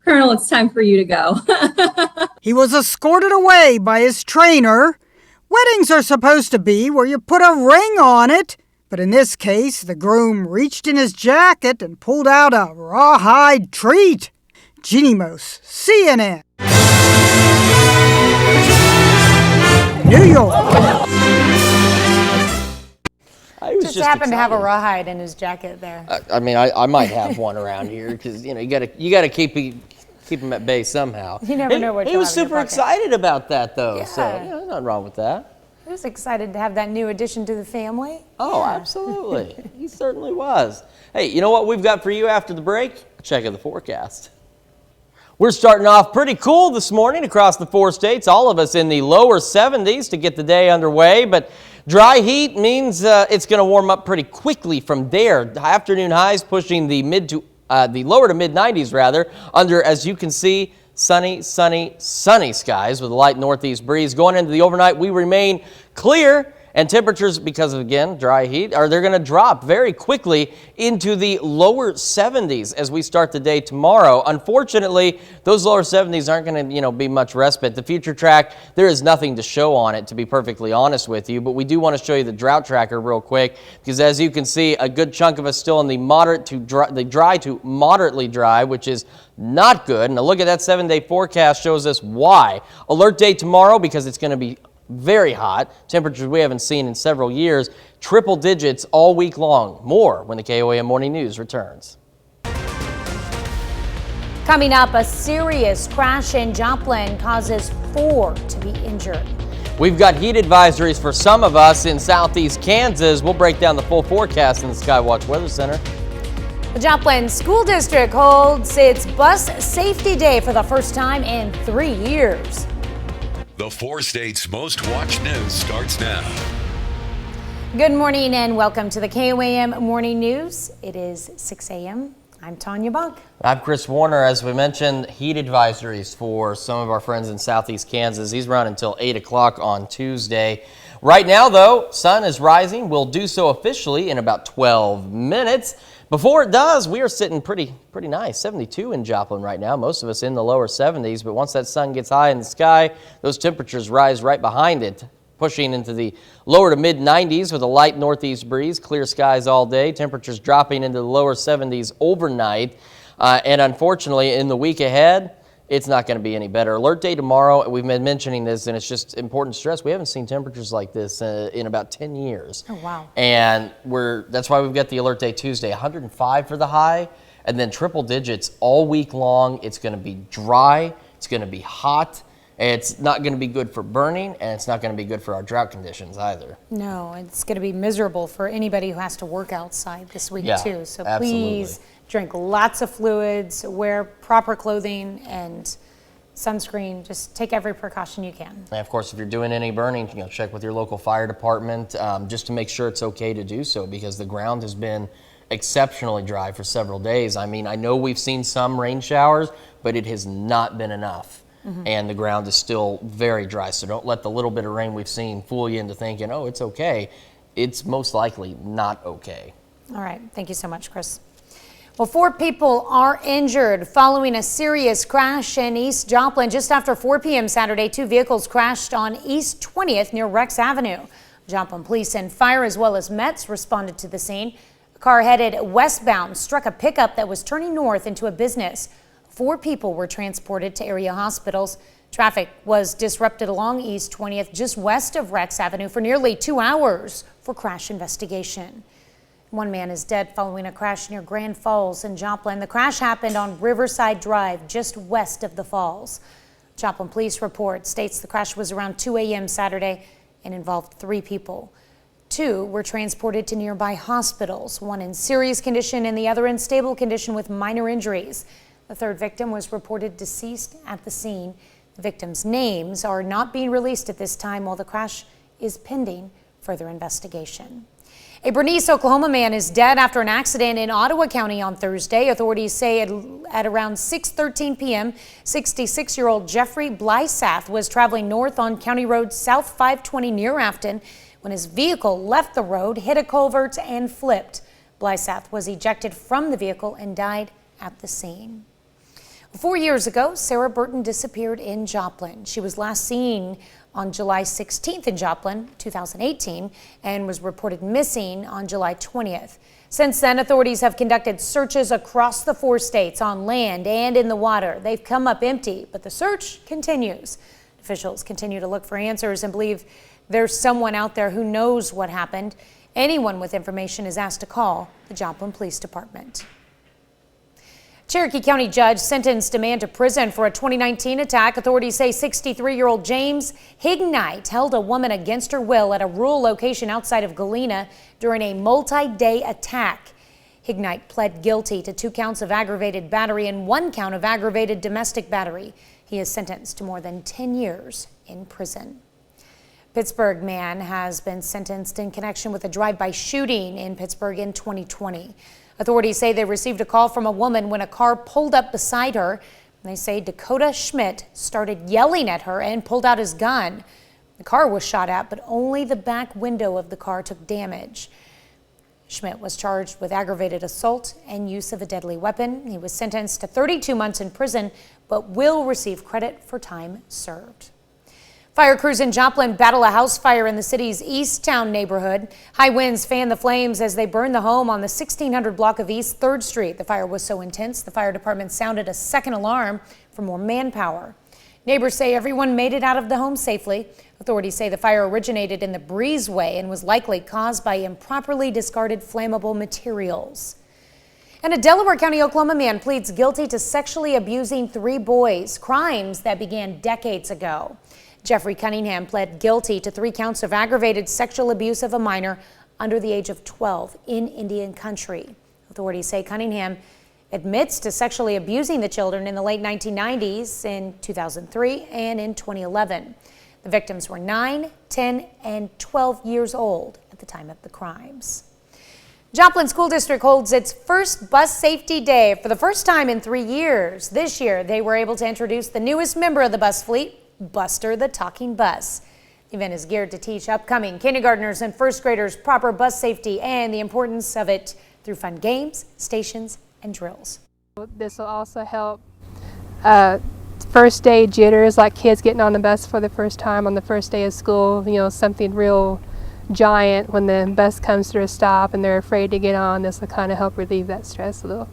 Colonel, it's time for you to go. He was escorted away by his trainer. Weddings are supposed to be where you put a ring on it. But in this case, the groom reached in his jacket and pulled out a rawhide treat. Jeannie Moose, CNN. New York. I was just just happened to have a excited. rawhide in his jacket there. I mean, I might have one around here because you gotta keep him at bay somehow. You never know what He you'll was have in your super pocket. excited about that though, Yeah. so yeah, nothing wrong with that. He was excited to have that new addition to the family. Oh, Yeah. absolutely. He certainly was. Hey, you know what we've got for you after the break? A check of the forecast. We're starting off pretty cool this morning across the 4 states, all of us in the lower 70s to get the day underway, but dry heat means it's going to warm up pretty quickly from there. The afternoon highs pushing the lower to mid 90s rather, under, as you can see, sunny skies with a light northeast breeze. Going into the overnight, we remain clear. And temperatures, because of, again, dry heat, they're going to drop very quickly into the lower 70s as we start the day tomorrow. Unfortunately, those lower 70s aren't going to, be much respite. The future track, there is nothing to show on it, to be perfectly honest with you. But we do want to show you the drought tracker real quick, because as you can see, a good chunk of us still in the dry to moderately dry, which is not good. And a look at that 7-day forecast shows us why. Alert day tomorrow, because it's going to be very hot, temperatures we haven't seen in several years, triple digits all week long. More when the KOAM Morning News returns. Coming up, a serious crash in Joplin causes 4 to be injured. We've got heat advisories for some of us in southeast Kansas. We'll break down the full forecast in the Skywatch Weather Center. The Joplin School District holds its Bus Safety Day for the first time in 3 years. The 4 states' most watched news starts now. Good morning and welcome to the KOAM Morning News. It is 6 a.m. I'm Tanya Bunk. I'm Chris Warner. As we mentioned, heat advisories for some of our friends in southeast Kansas. These run until 8 o'clock on Tuesday. Right now, though, sun is rising. We'll do so officially in about 12 minutes. Before it does, we are sitting pretty nice, 72 in Joplin right now, most of us in the lower 70s, but once that sun gets high in the sky, those temperatures rise right behind it, pushing into the lower to mid 90s with a light northeast breeze, clear skies all day, temperatures dropping into the lower 70s overnight, and unfortunately in the week ahead, it's not going to be any better. Alert day tomorrow, we've been mentioning this, and it's just important to stress, we haven't seen temperatures like this in about 10 years. Oh, wow. And that's why we've got the alert day Tuesday, 105 for the high, and then triple digits all week long. It's going to be dry, it's going to be hot, it's not going to be good for burning, and it's not going to be good for our drought conditions either. No, it's going to be miserable for anybody who has to work outside this week too. So absolutely. Please drink lots of fluids, wear proper clothing and sunscreen. Just take every precaution you can. And of course, if you're doing any burning, check with your local fire department just to make sure it's okay to do so, because the ground has been exceptionally dry for several days. I mean, I know we've seen some rain showers, but it has not been enough. And the ground is still very dry. So don't let the little bit of rain we've seen fool you into thinking, oh, it's okay. It's most likely not okay. All right. Thank you so much, Chris. Well, 4 people are injured following a serious crash in East Joplin. Just after 4 p.m. Saturday, 2 vehicles crashed on East 20th near Rex Avenue. Joplin police and fire as well as Mets responded to the scene. A car headed westbound struck a pickup that was turning north into a business. 4 people were transported to area hospitals. Traffic was disrupted along East 20th just west of Rex Avenue for nearly 2 hours for crash investigation. 1 man is dead following a crash near Grand Falls in Joplin. The crash happened on Riverside Drive, just west of the falls. Joplin police report states the crash was around 2 a.m. Saturday and involved 3 people. 2 were transported to nearby hospitals, 1 in serious condition and the other in stable condition with minor injuries. The 3rd victim was reported deceased at the scene. The victims' names are not being released at this time while the crash is pending further investigation. A Bernice, Oklahoma man is dead after an accident in Ottawa County on Thursday. Authorities say at around 6:13 p.m., 66-year-old Jeffrey Blysath was traveling north on County Road South 520 near Afton when his vehicle left the road, hit a culvert, and flipped. Blysath was ejected from the vehicle and died at the scene. 4 years ago, Sarah Burton disappeared in Joplin. She was last seen on July 16th in Joplin, 2018, and was reported missing on July 20th. Since then, authorities have conducted searches across the 4 states on land and in the water. They've come up empty, but the search continues. Officials continue to look for answers and believe there's someone out there who knows what happened. Anyone with information is asked to call the Joplin Police Department. Cherokee County judge sentenced a man to prison for a 2019 attack. Authorities say 63-year-old James Hignite held a woman against her will at a rural location outside of Galena during a multi-day attack. Hignite pled guilty to 2 counts of aggravated battery and 1 count of aggravated domestic battery. He is sentenced to more than 10 years in prison. Pittsburgh man has been sentenced in connection with a drive-by shooting in Pittsburgh in 2020. Authorities say they received a call from a woman when a car pulled up beside her. They say Dakota Schmidt started yelling at her and pulled out his gun. The car was shot at, but only the back window of the car took damage. Schmidt was charged with aggravated assault and use of a deadly weapon. He was sentenced to 32 months in prison, but will receive credit for time served. Fire crews in Joplin battle a house fire in the city's Easttown neighborhood. High winds fan the flames as they burn the home on the 1600 block of East 3rd Street. The fire was so intense, the fire department sounded a second alarm for more manpower. Neighbors say everyone made it out of the home safely. Authorities say the fire originated in the breezeway and was likely caused by improperly discarded flammable materials. And a Delaware County, Oklahoma man pleads guilty to sexually abusing 3 boys, crimes that began decades ago. Jeffrey Cunningham pled guilty to 3 counts of aggravated sexual abuse of a minor under the age of 12 in Indian country. Authorities say Cunningham admits to sexually abusing the children in the late 1990s, in 2003, and in 2011. The victims were 9, 10, and 12 years old at the time of the crimes. Joplin School District holds its first Bus Safety Day for the first time in 3 years. This year, they were able to introduce the newest member of the bus fleet, Buster the Talking Bus. The event is geared to teach upcoming kindergartners and first graders proper bus safety and the importance of it through fun games, stations, and drills. This will also help first day jitters, like kids getting on the bus for the first time on the first day of school, something real giant when the bus comes to a stop and they're afraid to get on. This will kind of help relieve that stress a little.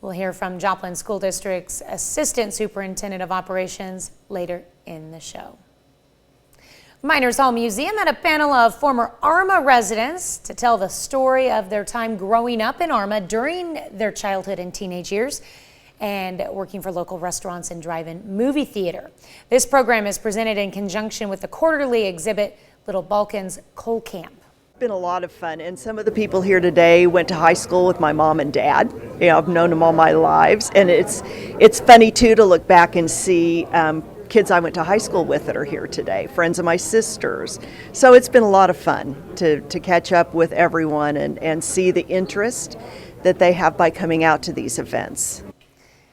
We'll hear from Joplin School District's Assistant Superintendent of Operations later in the show. Miners Hall Museum had a panel of former ARMA residents to tell the story of their time growing up in ARMA during their childhood and teenage years and working for local restaurants and drive-in movie theater. This program is presented in conjunction with the quarterly exhibit Little Balkan's Coal Camp. Been a lot of fun, and some of the people here today went to high school with my mom and dad. I've known them all my lives, and it's funny too to look back and see kids I went to high school with that are here today, friends of my sisters. So it's been a lot of fun to catch up with everyone and see the interest that they have by coming out to these events.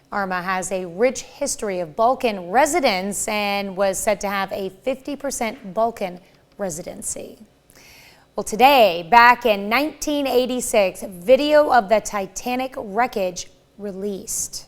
ARMA has a rich history of Balkan residents and was said to have a 50% Balkan residency. Well, today, back in 1986, video of the Titanic wreckage released.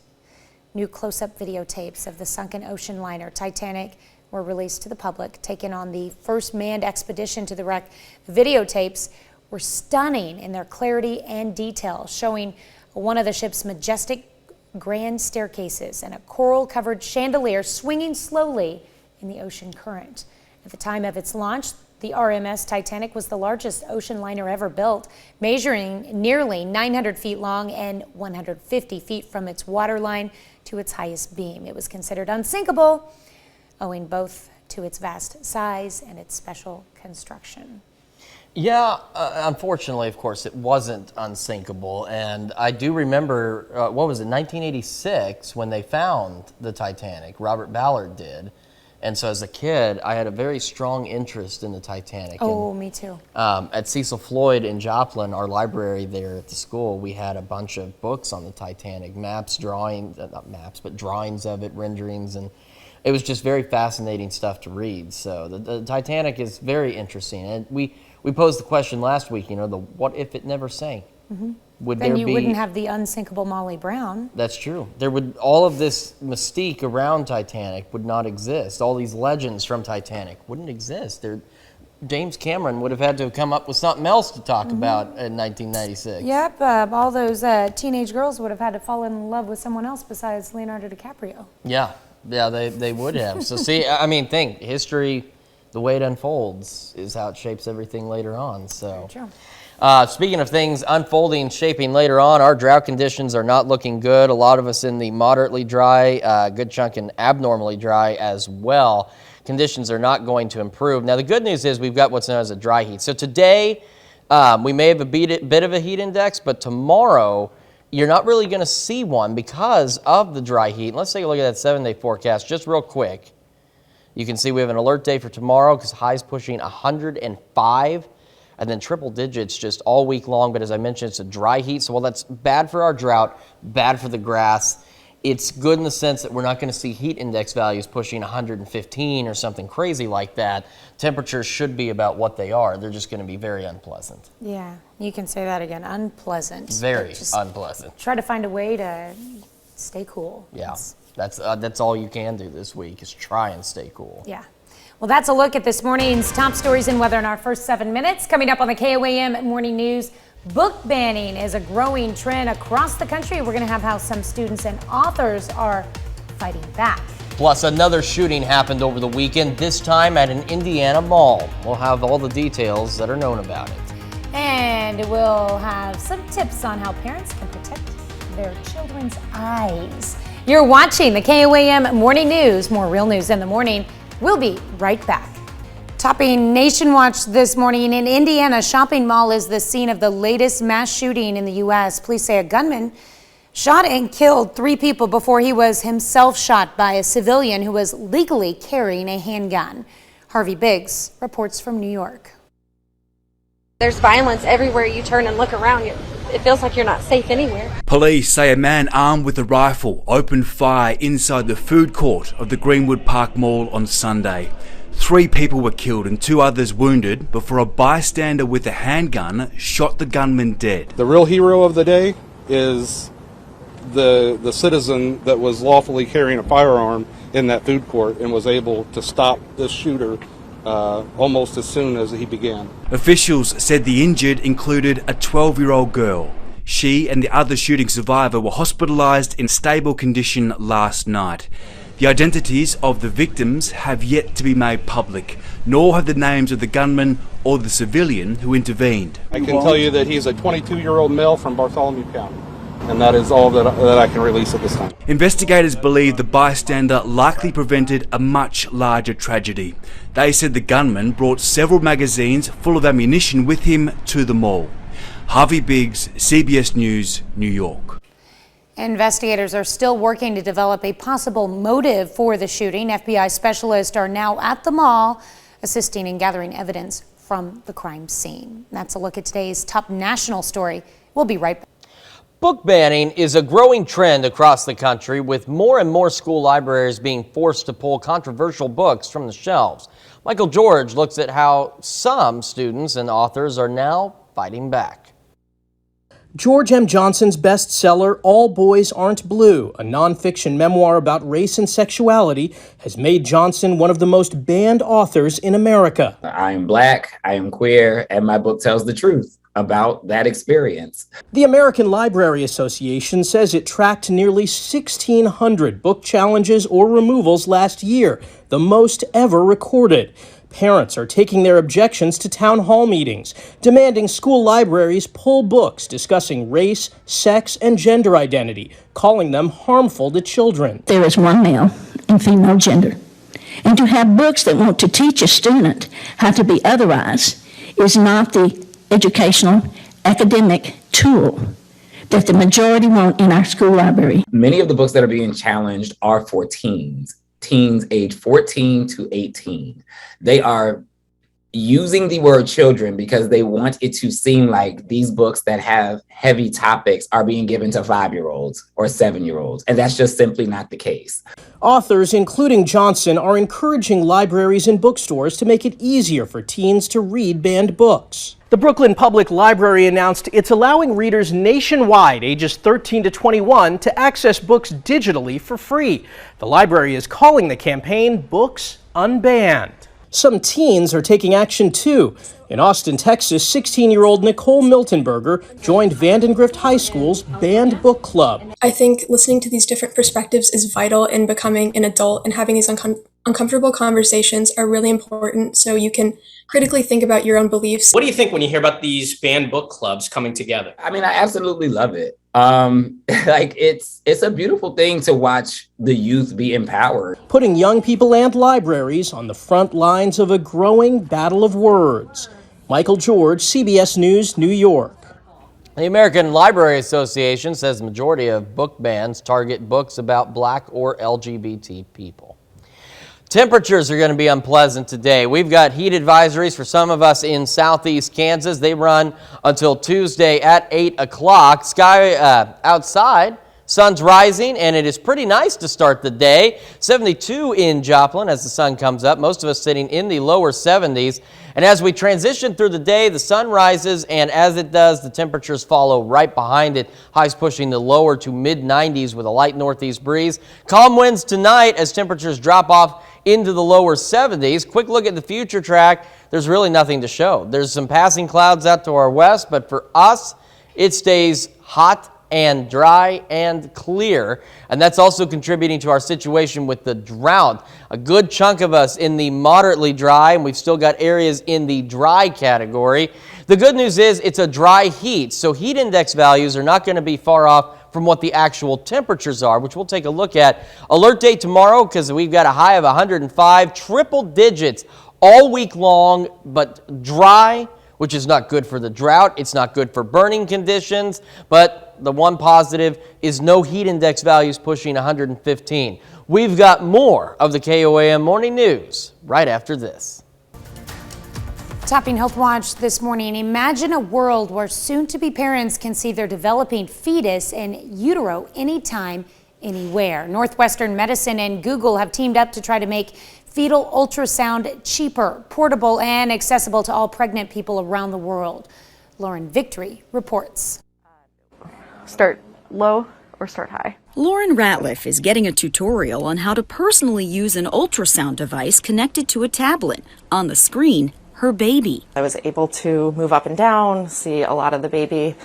New close-up videotapes of the sunken ocean liner Titanic were released to the public, taken on the first manned expedition to the wreck. The videotapes were stunning in their clarity and detail, showing one of the ship's majestic grand staircases and a coral-covered chandelier swinging slowly in the ocean current. At the time of its launch, the RMS Titanic was the largest ocean liner ever built, measuring nearly 900 feet long and 150 feet from its waterline to its highest beam. It was considered unsinkable, owing both to its vast size and its special construction. Yeah, unfortunately, of course, it wasn't unsinkable. And I do remember, 1986 when they found the Titanic. Robert Ballard did. And so as a kid, I had a very strong interest in the Titanic. Oh, me too. At Cecil Floyd in Joplin, our library there at the school, we had a bunch of books on the Titanic, maps, drawings, not maps, but drawings of it, renderings, and it was just very fascinating stuff to read. So the Titanic is very interesting. And we posed the question last week, what if it never sank? Mm-hmm. Then you wouldn't have the unsinkable Molly Brown. That's true. All of this mystique around Titanic would not exist. All these legends from Titanic wouldn't exist. James Cameron would have had to have come up with something else to talk about in 1996. Yep, all those teenage girls would have had to fall in love with someone else besides Leonardo DiCaprio. Yeah, they would have. So see, think history the way it unfolds is how it shapes everything later on. So, True. Speaking of things unfolding, shaping later on, our drought conditions are not looking good. A lot of us in the moderately dry, good chunk in abnormally dry as well. Conditions are not going to improve. Now, the good news is we've got what's known as a dry heat. So today, we may have a bit of a heat index, but tomorrow, you're not really going to see one because of the dry heat. Let's take a look at that 7-day forecast just real quick. You can see we have an alert day for tomorrow because highs pushing 105 and then triple digits just all week long. But as I mentioned, it's a dry heat. So while that's bad for our drought, bad for the grass, it's good in the sense that we're not going to see heat index values pushing 115 or something crazy like that. Temperatures should be about what they are. They're just going to be very unpleasant. Yeah, you can say that again. Unpleasant. Very unpleasant. Try to find a way to stay cool. Yeah, that's all you can do this week is try and stay cool. Yeah. Well, that's a look at this morning's top stories and weather in our first 7 minutes. Coming up on the KOAM Morning News, book banning is a growing trend across the country. We're going to have how some students and authors are fighting back. Plus, another shooting happened over the weekend, this time at an Indiana mall. We'll have all the details that are known about it. And we'll have some tips on how parents can protect their children's eyes. You're watching the KOAM Morning News. More real news in the morning. We'll be right back. Topping Nation Watch this morning, in Indiana, shopping mall is the scene of the latest mass shooting in the U.S. Police say a gunman shot and killed 3 people before he was himself shot by a civilian who was legally carrying a handgun. Harvey Biggs reports from New York. There's violence everywhere you turn and look around. It feels like you're not safe anywhere. Police say a man armed with a rifle opened fire inside the food court of the Greenwood Park Mall on Sunday. 3 people were killed and 2 others wounded before a bystander with a handgun shot the gunman dead. The real hero of the day is the citizen that was lawfully carrying a firearm in that food court and was able to stop this shooter almost as soon as he began. Officials said the injured included a 12-year-old girl. She and the other shooting survivor were hospitalized in stable condition last night. The identities of the victims have yet to be made public, nor have the names of the gunman or the civilian who intervened. I can tell you that he's a 22-year-old male from Bartholomew County, and that is all that I can release at this time. Investigators believe the bystander likely prevented a much larger tragedy. They said the gunman brought several magazines full of ammunition with him to the mall. Harvey Biggs, CBS News, New York. Investigators are still working to develop a possible motive for the shooting. FBI specialists are now at the mall assisting in gathering evidence from the crime scene. That's a look at today's top national story. We'll be right back. Book banning is a growing trend across the country, with more and more school libraries being forced to pull controversial books from the shelves. Michael George looks at how some students and authors are now fighting back. George M. Johnson's bestseller, All Boys Aren't Blue, a nonfiction memoir about race and sexuality, has made Johnson one of the most banned authors in America. I am Black, I am queer, and my book tells the truth about that experience. The American Library Association says it tracked nearly 1,600 book challenges or removals last year, the most ever recorded. Parents are taking their objections to town hall meetings, demanding school libraries pull books discussing race, sex, and gender identity, calling them harmful to children. There is one male and female gender. And to have books that want to teach a student how to be otherwise is not the educational, academic tool that the majority want in our school library. Many of the books that are being challenged are for teens age 14 to 18. They are using the word children because they want it to seem like these books that have heavy topics are being given to 5-year-olds or 7-year-olds, and that's just simply not the case. Authors, including Johnson, are encouraging libraries and bookstores to make it easier for teens to read banned books. The Brooklyn Public Library announced it's allowing readers nationwide ages 13 to 21 to access books digitally for free. The library is calling the campaign Books Unbanned. Some teens are taking action too. In Austin, Texas, 16-year-old Nicole Miltenberger joined Vandegrift High School's Banned Book Club. I think listening to these different perspectives is vital in becoming an adult and having these Uncomfortable conversations are really important so you can critically think about your own beliefs. What do you think when you hear about these banned book clubs coming together? I mean, I absolutely love it. Like it's a beautiful thing to watch the youth be empowered. Putting young people and libraries on the front lines of a growing battle of words. Michael George, CBS News, New York. The American Library Association says the majority of book bans target books about Black or LGBT people. Temperatures are going to be unpleasant today. We've got heat advisories for some of us in southeast Kansas. They run until Tuesday at 8 o'clock. Sky outside, sun's rising, and it is pretty nice to start the day. 72 in Joplin as the sun comes up. Most of us sitting in the lower 70s. And as we transition through the day, the sun rises, and as it does, the temperatures follow right behind it. Highs pushing the lower to mid-90s with a light northeast breeze. Calm winds tonight as temperatures drop off into the lower 70s. Quick look at the future track. There's really nothing to show. There's some passing clouds out to our west, but for us, it stays hot and dry and clear, and that's also contributing to our situation with the drought. A good chunk of us in the moderately dry, and we've still got areas in the dry category. The good news is it's a dry heat, so heat index values are not going to be far off from what the actual temperatures are, which we'll take a look at. Alert day tomorrow because we've got a high of 105, triple digits all week long, but dry, which is not good for the drought. It's not good for burning conditions, but the one positive is no heat index values pushing 115. We've got more of the KOAM Morning News right after this. Topping Health Watch this morning, imagine a world where soon-to-be parents can see their developing fetus in utero anytime, anywhere. Northwestern Medicine and Google have teamed up to try to make fetal ultrasound cheaper, portable, and accessible to all pregnant people around the world. Lauren Victory reports. Start low or start high. Lauren Ratliff is getting a tutorial on how to personally use an ultrasound device connected to a tablet. On the screen, her baby. I was able to move up and down, see a lot of the baby,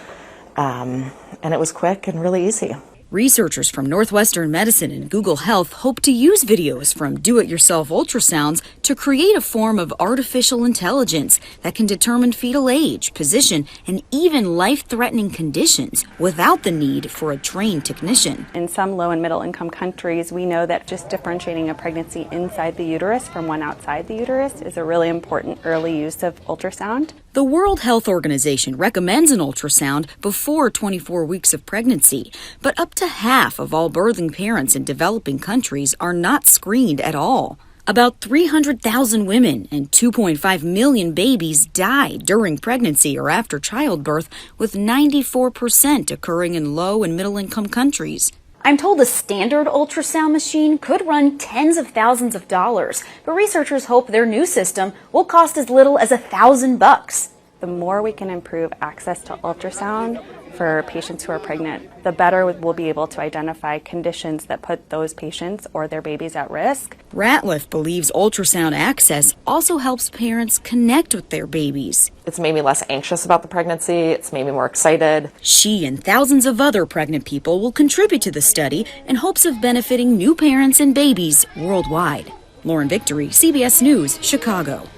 and it was quick and really easy. Researchers from Northwestern Medicine and Google Health hope to use videos from do-it-yourself ultrasounds to create a form of artificial intelligence that can determine fetal age, position, and even life-threatening conditions without the need for a trained technician. In some low and middle income countries, we know that just differentiating a pregnancy inside the uterus from one outside the uterus is a really important early use of ultrasound. The World Health Organization recommends an ultrasound before 24 weeks of pregnancy, but up to half of all birthing parents in developing countries are not screened at all. About 300,000 women and 2.5 million babies die during pregnancy or after childbirth, with 94% occurring in low and middle income countries. I'm told a standard ultrasound machine could run tens of thousands of dollars, but researchers hope their new system will cost as little as $1,000. The more we can improve access to ultrasound for patients who are pregnant, the better we'll be able to identify conditions that put those patients or their babies at risk. Ratliff believes ultrasound access also helps parents connect with their babies. It's made me less anxious about the pregnancy. It's made me more excited. She and thousands of other pregnant people will contribute to the study in hopes of benefiting new parents and babies worldwide. Lauren Victory, CBS News, Chicago.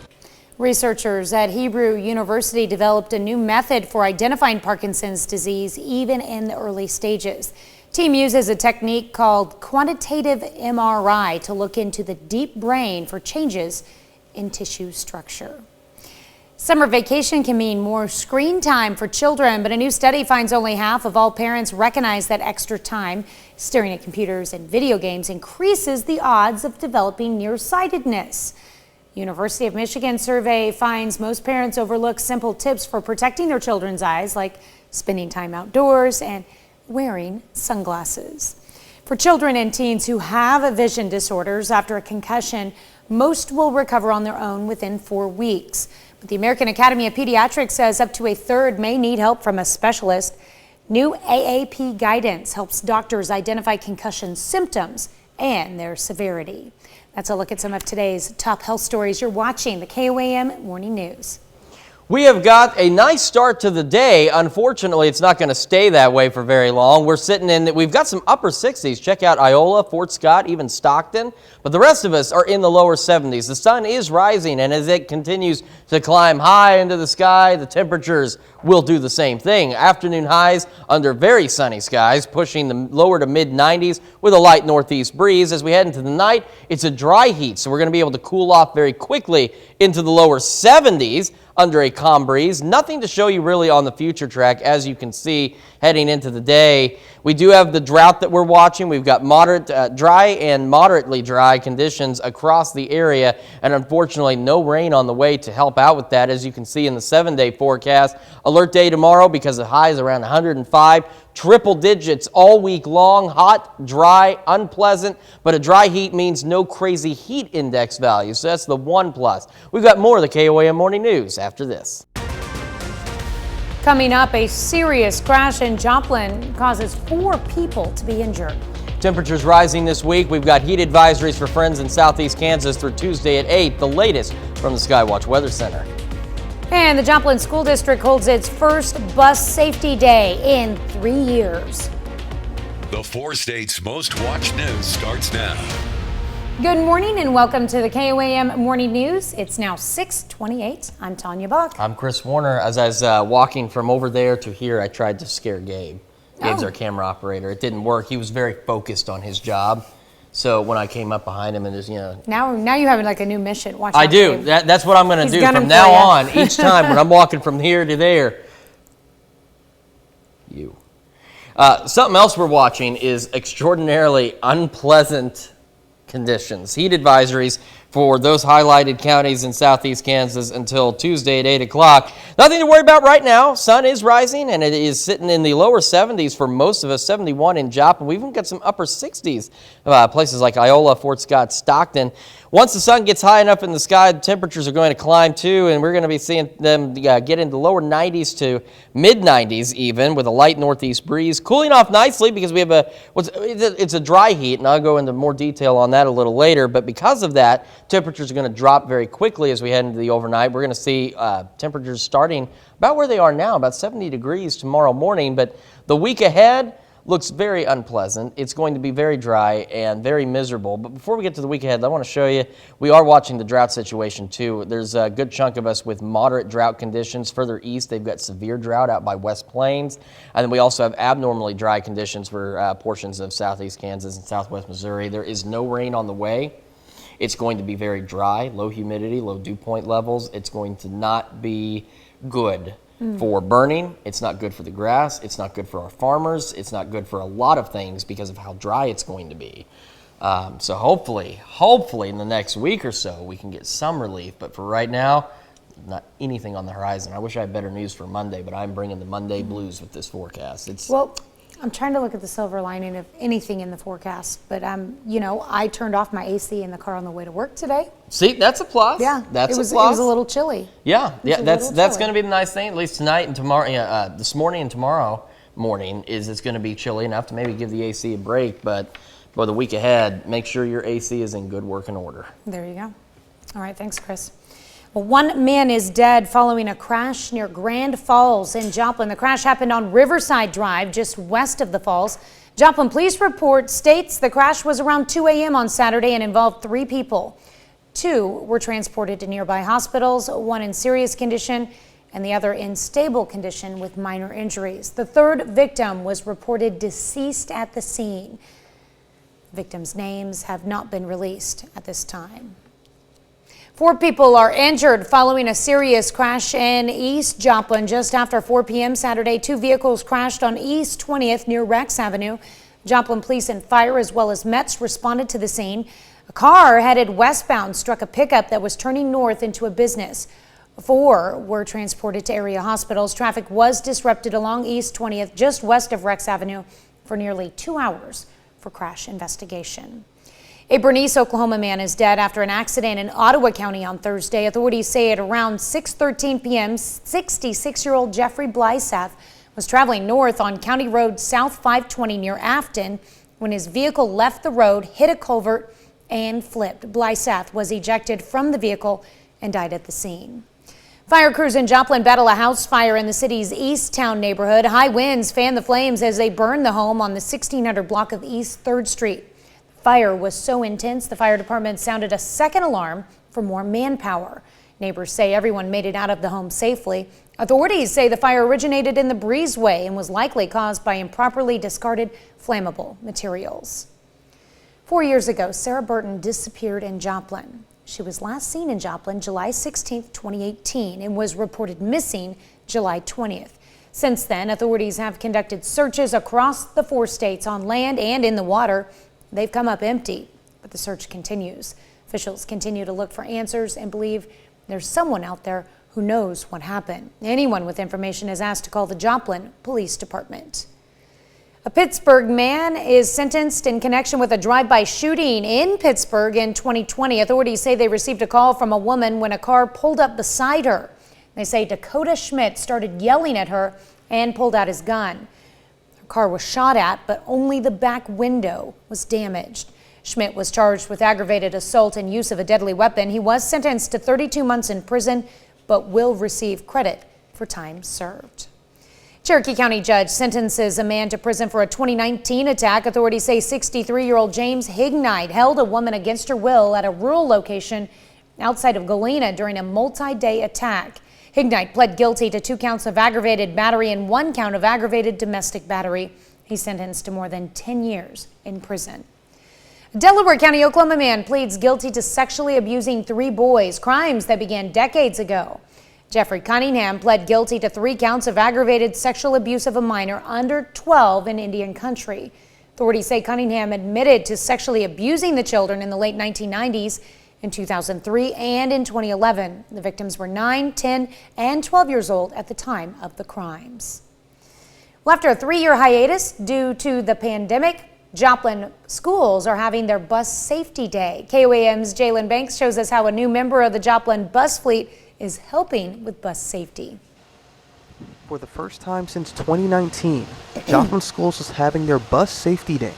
Researchers at Hebrew University developed a new method for identifying Parkinson's disease even in the early stages. Team uses a technique called quantitative MRI to look into the deep brain for changes in tissue structure. Summer vacation can mean more screen time for children, but a new study finds only half of all parents recognize that extra time staring at computers and video games increases the odds of developing nearsightedness. University of Michigan survey finds most parents overlook simple tips for protecting their children's eyes, like spending time outdoors and wearing sunglasses. For children and teens who have vision disorders after a concussion, most will recover on their own within 4 weeks. But the American Academy of Pediatrics says up to a third may need help from a specialist. New AAP guidance helps doctors identify concussion symptoms and their severity. That's a look at some of today's top health stories. You're watching the KOAM Morning News. We have got a nice start to the day. Unfortunately, it's not going to stay that way for very long. We've got some upper 60s. Check out Iola, Fort Scott, even Stockton. But the rest of us are in the lower 70s. The sun is rising, and as it continues to climb high into the sky, the temperatures will do the same thing. Afternoon highs under very sunny skies, pushing the lower to mid 90s with a light northeast breeze. As we head into the night, it's a dry heat, so we're going to be able to cool off very quickly into the lower 70s under a calm breeze. Nothing to show you really on the future track, as you can see heading into the day. We do have the drought that we're watching. We've got moderate dry and moderately dry conditions across the area, and unfortunately no rain on the way to help out with that, as you can see in the 7-day forecast. Alert day tomorrow because the high is around 105. Triple digits all week long, hot, dry, unpleasant, but a dry heat means no crazy heat index value, so that's the one plus. We've got more of the KOAM Morning News after this. Coming up, a serious crash in Joplin causes 4 people to be injured. Temperatures rising this week. We've got heat advisories for friends in southeast Kansas through Tuesday at 8, the latest from the Skywatch Weather Center. And the Joplin School District holds its first bus safety day in 3 years. The 4 states' most watched news starts now. Good morning and welcome to the KOAM Morning News. It's now 6:28. I'm Tanya Buck. I'm Chris Warner. As I was walking from over there to here, I tried to scare Gabe. Gabe's our camera operator. It didn't work. He was very focused on his job. So when I came up behind him and just, Now you have like a new mission. Watch I out, do. Gabe. That's what I'm going to do gunning from for now ya. on. Each time when I'm walking from here to there. Something else we're watching is extraordinarily unpleasant conditions. Heat advisories for those highlighted counties in southeast Kansas until Tuesday at 8 o'clock. Nothing to worry about right now. Sun is rising, and it is sitting in the lower 70s for most of us, 71 in Joplin. We've even got some upper 60s, places like Iola, Fort Scott, Stockton. Once the sun gets high enough in the sky, the temperatures are going to climb too, and we're going to be seeing them get into lower 90s to mid 90s even, with a light northeast breeze. Cooling off nicely because we have it's a dry heat, and I'll go into more detail on that a little later, but because of that, temperatures are going to drop very quickly as we head into the overnight. We're going to see temperatures starting about where they are now, about 70 degrees tomorrow morning, but the week ahead looks very unpleasant. It's going to be very dry and very miserable. But before we get to the week ahead, I want to show you, we are watching the drought situation too. There's a good chunk of us with moderate drought conditions. Further east, they've got severe drought out by West Plains. And then we also have abnormally dry conditions for portions of southeast Kansas and southwest Missouri. There is no rain on the way. It's going to be very dry, low humidity, low dew point levels. It's going to not be good for burning. It's not good for the grass. It's not good for our farmers. It's not good for a lot of things because of how dry it's going to be. So hopefully in the next week or so, we can get some relief. But for right now, not anything on the horizon. I wish I had better news for Monday, but I'm bringing the Monday blues with this forecast. Well, I'm trying to look at the silver lining of anything in the forecast, but I turned off my AC in the car on the way to work today. See, that's a plus. Yeah, that's it was a plus. It was a little chilly. Yeah, that's going to be the nice thing. At least tonight and tomorrow, this morning and tomorrow morning it's going to be chilly enough to maybe give the AC a break. But for the week ahead, make sure your AC is in good working order. There you go. All right, thanks, Chris. Well, 1 man is dead following a crash near Grand Falls in Joplin. The crash happened on Riverside Drive, just west of the falls. Joplin police report states the crash was around 2 a.m. on Saturday and involved 3 people. 2 were transported to nearby hospitals, 1 in serious condition and the other in stable condition with minor injuries. The 3rd victim was reported deceased at the scene. Victims' names have not been released at this time. 4 people are injured following a serious crash in East Joplin just after 4 p.m. Saturday. 2 vehicles crashed on East 20th near Rex Avenue. Joplin police and fire as well as METS responded to the scene. A car headed westbound struck a pickup that was turning north into a business. 4 were transported to area hospitals. Traffic was disrupted along East 20th just west of Rex Avenue for nearly 2 hours for crash investigation. A Bernice, Oklahoma man is dead after an accident in Ottawa County on Thursday. Authorities say at around 6:13 p.m., 66-year-old Jeffrey Blyseth was traveling north on County Road South 520 near Afton when his vehicle left the road, hit a culvert, and flipped. Blyseth was ejected from the vehicle and died at the scene. Fire crews in Joplin battle a house fire in the city's East Town neighborhood. High winds fan the flames as they burn the home on the 1600 block of East 3rd Street. The fire was so intense, the fire department sounded a second alarm for more manpower. Neighbors say everyone made it out of the home safely. Authorities say the fire originated in the breezeway and was likely caused by improperly discarded flammable materials. 4 years ago, Sarah Burton disappeared in Joplin. She was last seen in Joplin July 16, 2018, and was reported missing July 20th. Since then, authorities have conducted searches across the 4 states on land and in the water. They've come up empty, but the search continues. Officials continue to look for answers and believe there's someone out there who knows what happened. Anyone with information is asked to call the Joplin Police Department. A Pittsburgh man is sentenced in connection with a drive-by shooting in Pittsburgh in 2020. Authorities say they received a call from a woman when a car pulled up beside her. They say Dakota Schmidt started yelling at her and pulled out his gun. Her car was shot at, but only the back window was damaged. Schmidt was charged with aggravated assault and use of a deadly weapon. He was sentenced to 32 months in prison, but will receive credit for time served. Cherokee County judge sentences a man to prison for a 2019 attack. Authorities say 63-year-old James Hignite held a woman against her will at a rural location outside of Galena during a multi-day attack. Hignite pled guilty to 2 counts of aggravated battery and 1 count of aggravated domestic battery. He's sentenced to more than 10 years in prison. A Delaware County, Oklahoma man pleads guilty to sexually abusing 3 boys, crimes that began decades ago. Jeffrey Cunningham pled guilty to 3 counts of aggravated sexual abuse of a minor under 12 in Indian country. Authorities say Cunningham admitted to sexually abusing the children in the late 1990s, in 2003, and in 2011. The victims were 9, 10, and 12 years old at the time of the crimes. Well, after a 3-year hiatus due to the pandemic, Joplin schools are having their bus safety day. KOAM's Jalen Banks shows us how a new member of the Joplin bus fleet is helping with bus safety. For the first time since 2019, Joplin Schools is having their bus safety day.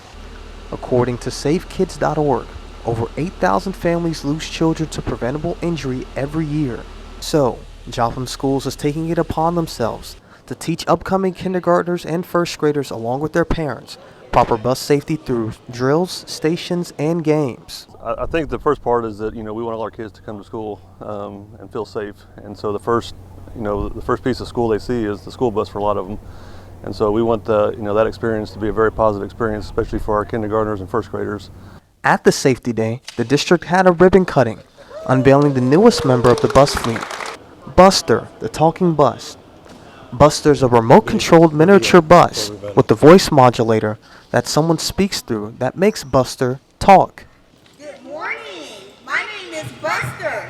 According to SafeKids.org, over 8,000 families lose children to preventable injury every year. So, Joplin Schools is taking it upon themselves to teach upcoming kindergartners and first graders, along with their parents, proper bus safety through drills, stations, and games. I think the first part is that, we want all our kids to come to school and feel safe. And so the first piece of school they see is the school bus for a lot of them. And so we want that experience to be a very positive experience, especially for our kindergartners and first graders. At the safety day, the district had a ribbon cutting, unveiling the newest member of the bus fleet, Buster, the talking bus. Buster's a remote-controlled miniature bus with a voice modulator that someone speaks through that makes Buster talk. Good morning. My name is Buster.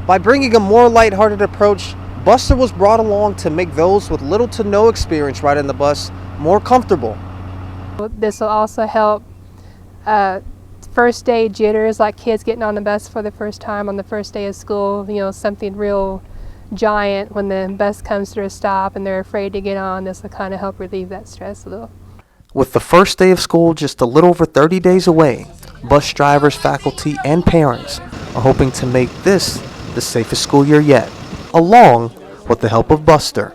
By bringing a more lighthearted approach, Buster was brought along to make those with little to no experience riding the bus more comfortable. This will also help first day jitters, like kids getting on the bus for the first time on the first day of school, something real giant when the bus comes to a stop and they're afraid to get on. This will kind of help relieve that stress a little. With the first day of school just a little over 30 days away, bus drivers, faculty, and parents are hoping to make this the safest school year yet, along with the help of Buster.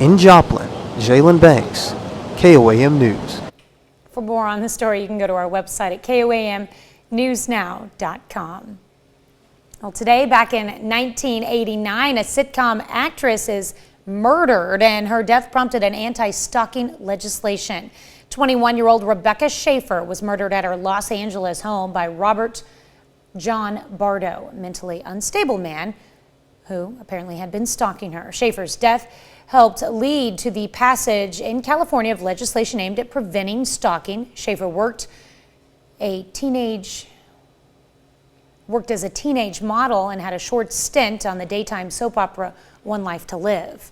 In Joplin, Jalen Banks, KOAM News. For more on this story, you can go to our website at KOAMnewsnow.com. Well, today, back in 1989, a sitcom actress is murdered, and her death prompted an anti-stalking legislation. 21-year-old Rebecca Schaefer was murdered at her Los Angeles home by Robert John Bardo, a mentally unstable man who apparently had been stalking her. Schaefer's death helped lead to the passage in California of legislation aimed at preventing stalking. Schaefer worked as a teenage model and had a short stint on the daytime soap opera One Life to Live.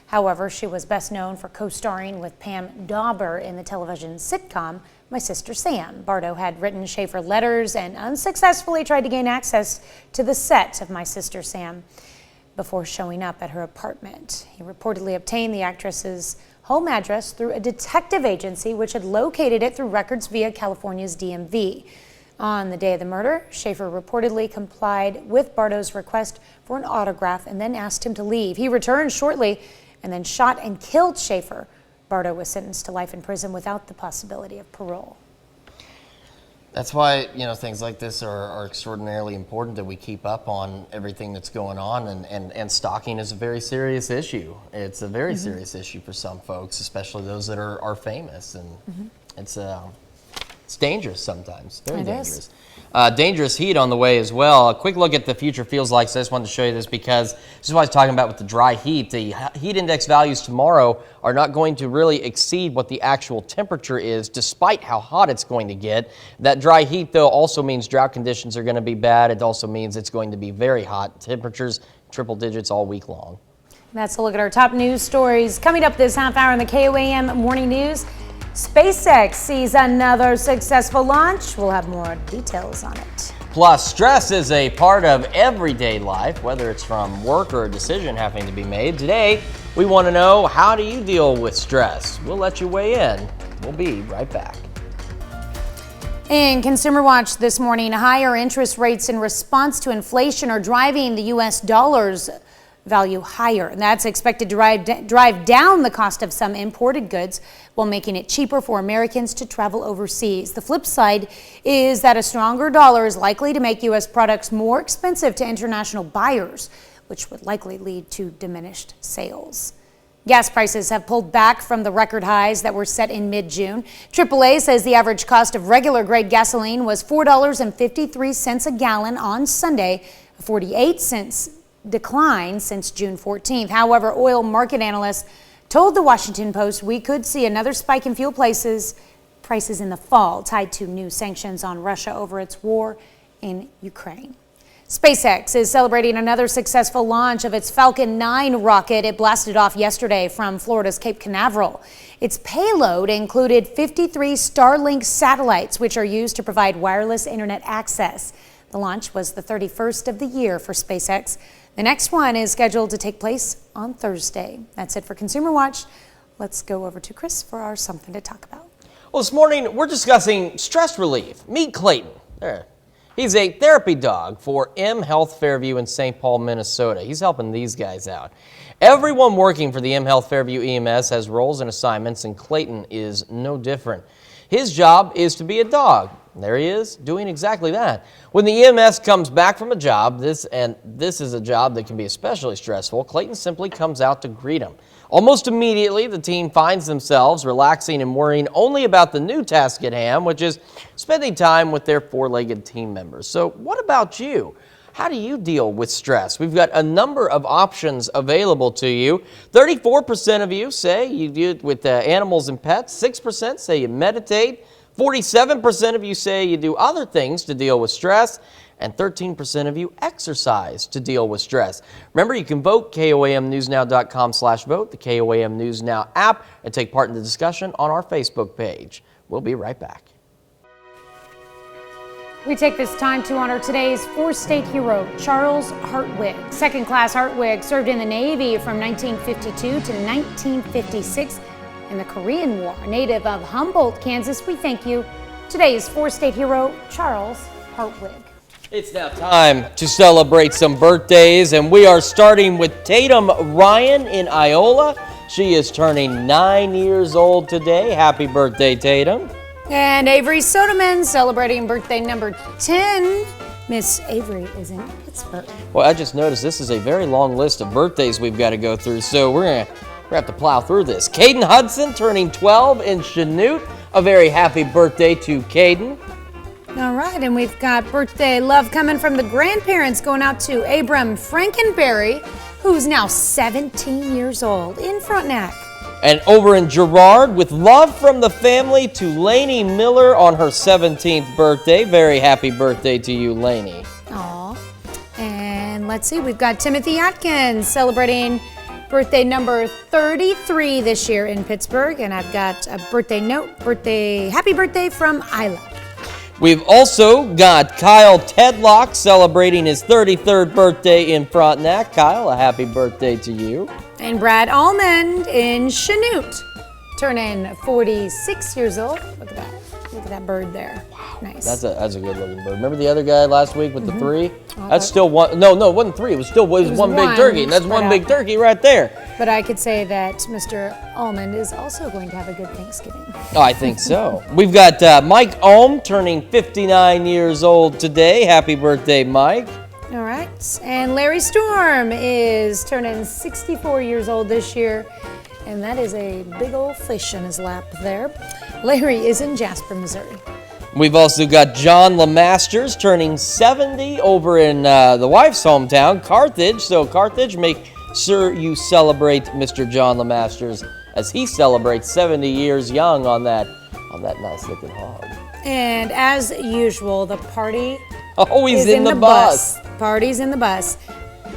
However, she was best known for co-starring with Pam Dauber in the television sitcom My Sister Sam. Bardo had written Schaefer letters and unsuccessfully tried to gain access to the set of My Sister Sam before showing up at her apartment. He reportedly obtained the actress's home address through a detective agency which had located it through records via California's DMV. On the day of the murder, Schaefer reportedly complied with Bardo's request for an autograph and then asked him to leave. He returned shortly and then shot and killed Schaefer. Bardo was sentenced to life in prison without the possibility of parole. That's why, things like this are extraordinarily important, that we keep up on everything that's going on, and stalking is a very serious issue. It's a very serious issue for some folks, especially those that are famous, and it's dangerous sometimes, very dangerous. Dangerous heat on the way as well. A quick look at the future feels like, so I just wanted to show you this because this is what I was talking about with the dry heat. The heat index values tomorrow are not going to really exceed what the actual temperature is, despite how hot it's going to get. That dry heat, though, also means drought conditions are going to be bad. It also means it's going to be very hot. Temperatures, triple digits all week long. That's a look at our top news stories. Coming up this half hour in the KOAM Morning News, SpaceX sees another successful launch. We'll have more details on it. Plus, stress is a part of everyday life, whether it's from work or a decision having to be made. Today, we want to know, how do you deal with stress? We'll let you weigh in. We'll be right back. In Consumer Watch this morning, higher interest rates in response to inflation are driving the U.S. dollar's value higher. And that's expected to drive down the cost of some imported goods while making it cheaper for Americans to travel overseas. The flip side is that a stronger dollar is likely to make U.S. products more expensive to international buyers, which would likely lead to diminished sales. Gas prices have pulled back from the record highs that were set in mid-June. AAA says the average cost of regular grade gasoline was $4.53 a gallon on Sunday, a 48-cent decline since June 14th. However, oil market analysts told the Washington Post we could see another spike in fuel prices in the fall, tied to new sanctions on Russia over its war in Ukraine. SpaceX is celebrating another successful launch of its Falcon 9 rocket. It blasted off yesterday from Florida's Cape Canaveral. Its payload included 53 Starlink satellites, which are used to provide wireless internet access. The launch was the 31st of the year for SpaceX. The next one is scheduled to take place on Thursday. That's it for Consumer Watch. Let's go over to Chris for our Something to Talk About. Well, this morning we're discussing stress relief. Meet Clayton. There. He's a therapy dog for M Health Fairview in St. Paul, Minnesota. He's helping these guys out. Everyone working for the M Health Fairview EMS has roles and assignments, and Clayton is no different. His job is to be a dog. There he is, doing exactly that. When the EMS comes back from a job, this is a job that can be especially stressful, Clayton simply comes out to greet him. Almost immediately, the team finds themselves relaxing and worrying only about the new task at hand, which is spending time with their four-legged team members. So what about you? How do you deal with stress? We've got a number of options available to you. 34% of you say you do it with animals and pets. 6% say you meditate. 47% of you say you do other things to deal with stress. And 13% of you exercise to deal with stress. Remember, you can vote, KOAMNewsNow.com/vote, the KOAM News Now app, and take part in the discussion on our Facebook page. We'll be right back. We take this time to honor today's four-state hero, Charles Hartwig. Second-class Hartwig served in the Navy from 1952 to 1956 in the Korean War. Native of Humboldt, Kansas, we thank you. Today's four-state hero, Charles Hartwig. It's now time to celebrate some birthdays, and we are starting with Tatum Ryan in Iola. She is turning 9 years old today. Happy birthday, Tatum. And Avery Soderman celebrating birthday number 10. Miss Avery is in Pittsburgh. Well, I just noticed this is a very long list of birthdays we've got to go through, so we're going to have to plow through this. Caden Hudson turning 12 in Chanute. A very happy birthday to Caden. All right, and we've got birthday love coming from the grandparents going out to Abram Frankenberry, who's now 17 years old in Frontenac. And over in Girard, with love from the family to Lainey Miller on her 17th birthday. Very happy birthday to you, Lainey. Aw. And let's see, we've got Timothy Atkins celebrating birthday number 33 this year in Pittsburgh. And I've got a birthday note, happy birthday from Isla. We've also got Kyle Tedlock celebrating his 33rd birthday in Frontenac. Kyle, a happy birthday to you. And Brad Almond in Chanute, turning 46 years old. Look at that. Look at that bird there. Wow. Nice. That's a good looking bird. Remember the other guy last week with the 3? Oh, That's still one. No, it wasn't 3. It was one big turkey. And that's one big turkey right there. But I could say that Mr. Almond is also going to have a good Thanksgiving. Oh, I think so. We've got Mike Ohm turning 59 years old today. Happy birthday, Mike. All right. And Larry Storm is turning 64 years old this year. And that is a big old fish in his lap there. Larry is in Jasper, Missouri. We've also got John LeMasters turning 70 over in the wife's hometown, Carthage. So Carthage, make sure you celebrate Mr. John LeMasters as he celebrates 70 years young on that nice looking hog. And as usual, the party is in the bus. Party's in the bus.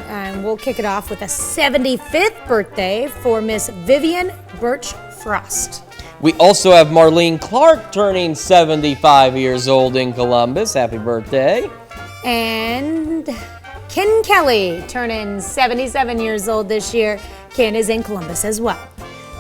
And we'll kick it off with a 75th birthday for Miss Vivian Birch Frost. We also have Marlene Clark turning 75 years old in Columbus. Happy birthday. And Ken Kelly turning 77 years old this year. Ken is in Columbus as well.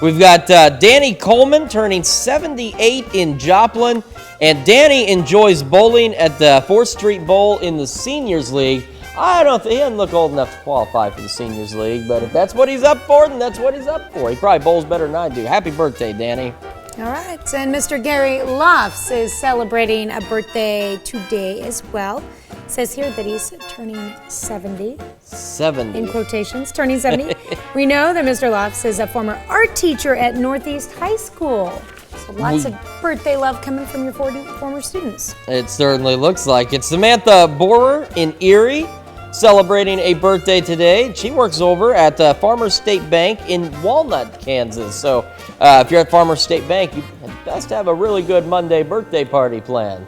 We've got Danny Coleman turning 78 in Joplin. And Danny enjoys bowling at the 4th Street Bowl in the Seniors League. I don't think he doesn't look old enough to qualify for the Seniors League, but if that's what he's up for, then that's what he's up for. He probably bowls better than I do. Happy birthday, Danny. All right, and Mr. Gary Lofts is celebrating a birthday today as well. It says here that he's turning 70. 70. In quotations, turning 70. We know that Mr. Lofts is a former art teacher at Northeast High School. So lots of birthday love coming from your former students. It certainly looks like it. Samantha Borer in Erie celebrating a birthday today. She works over at Farmers State Bank in Walnut, Kansas. So if you're at Farmers State Bank, you best have a really good Monday birthday party planned.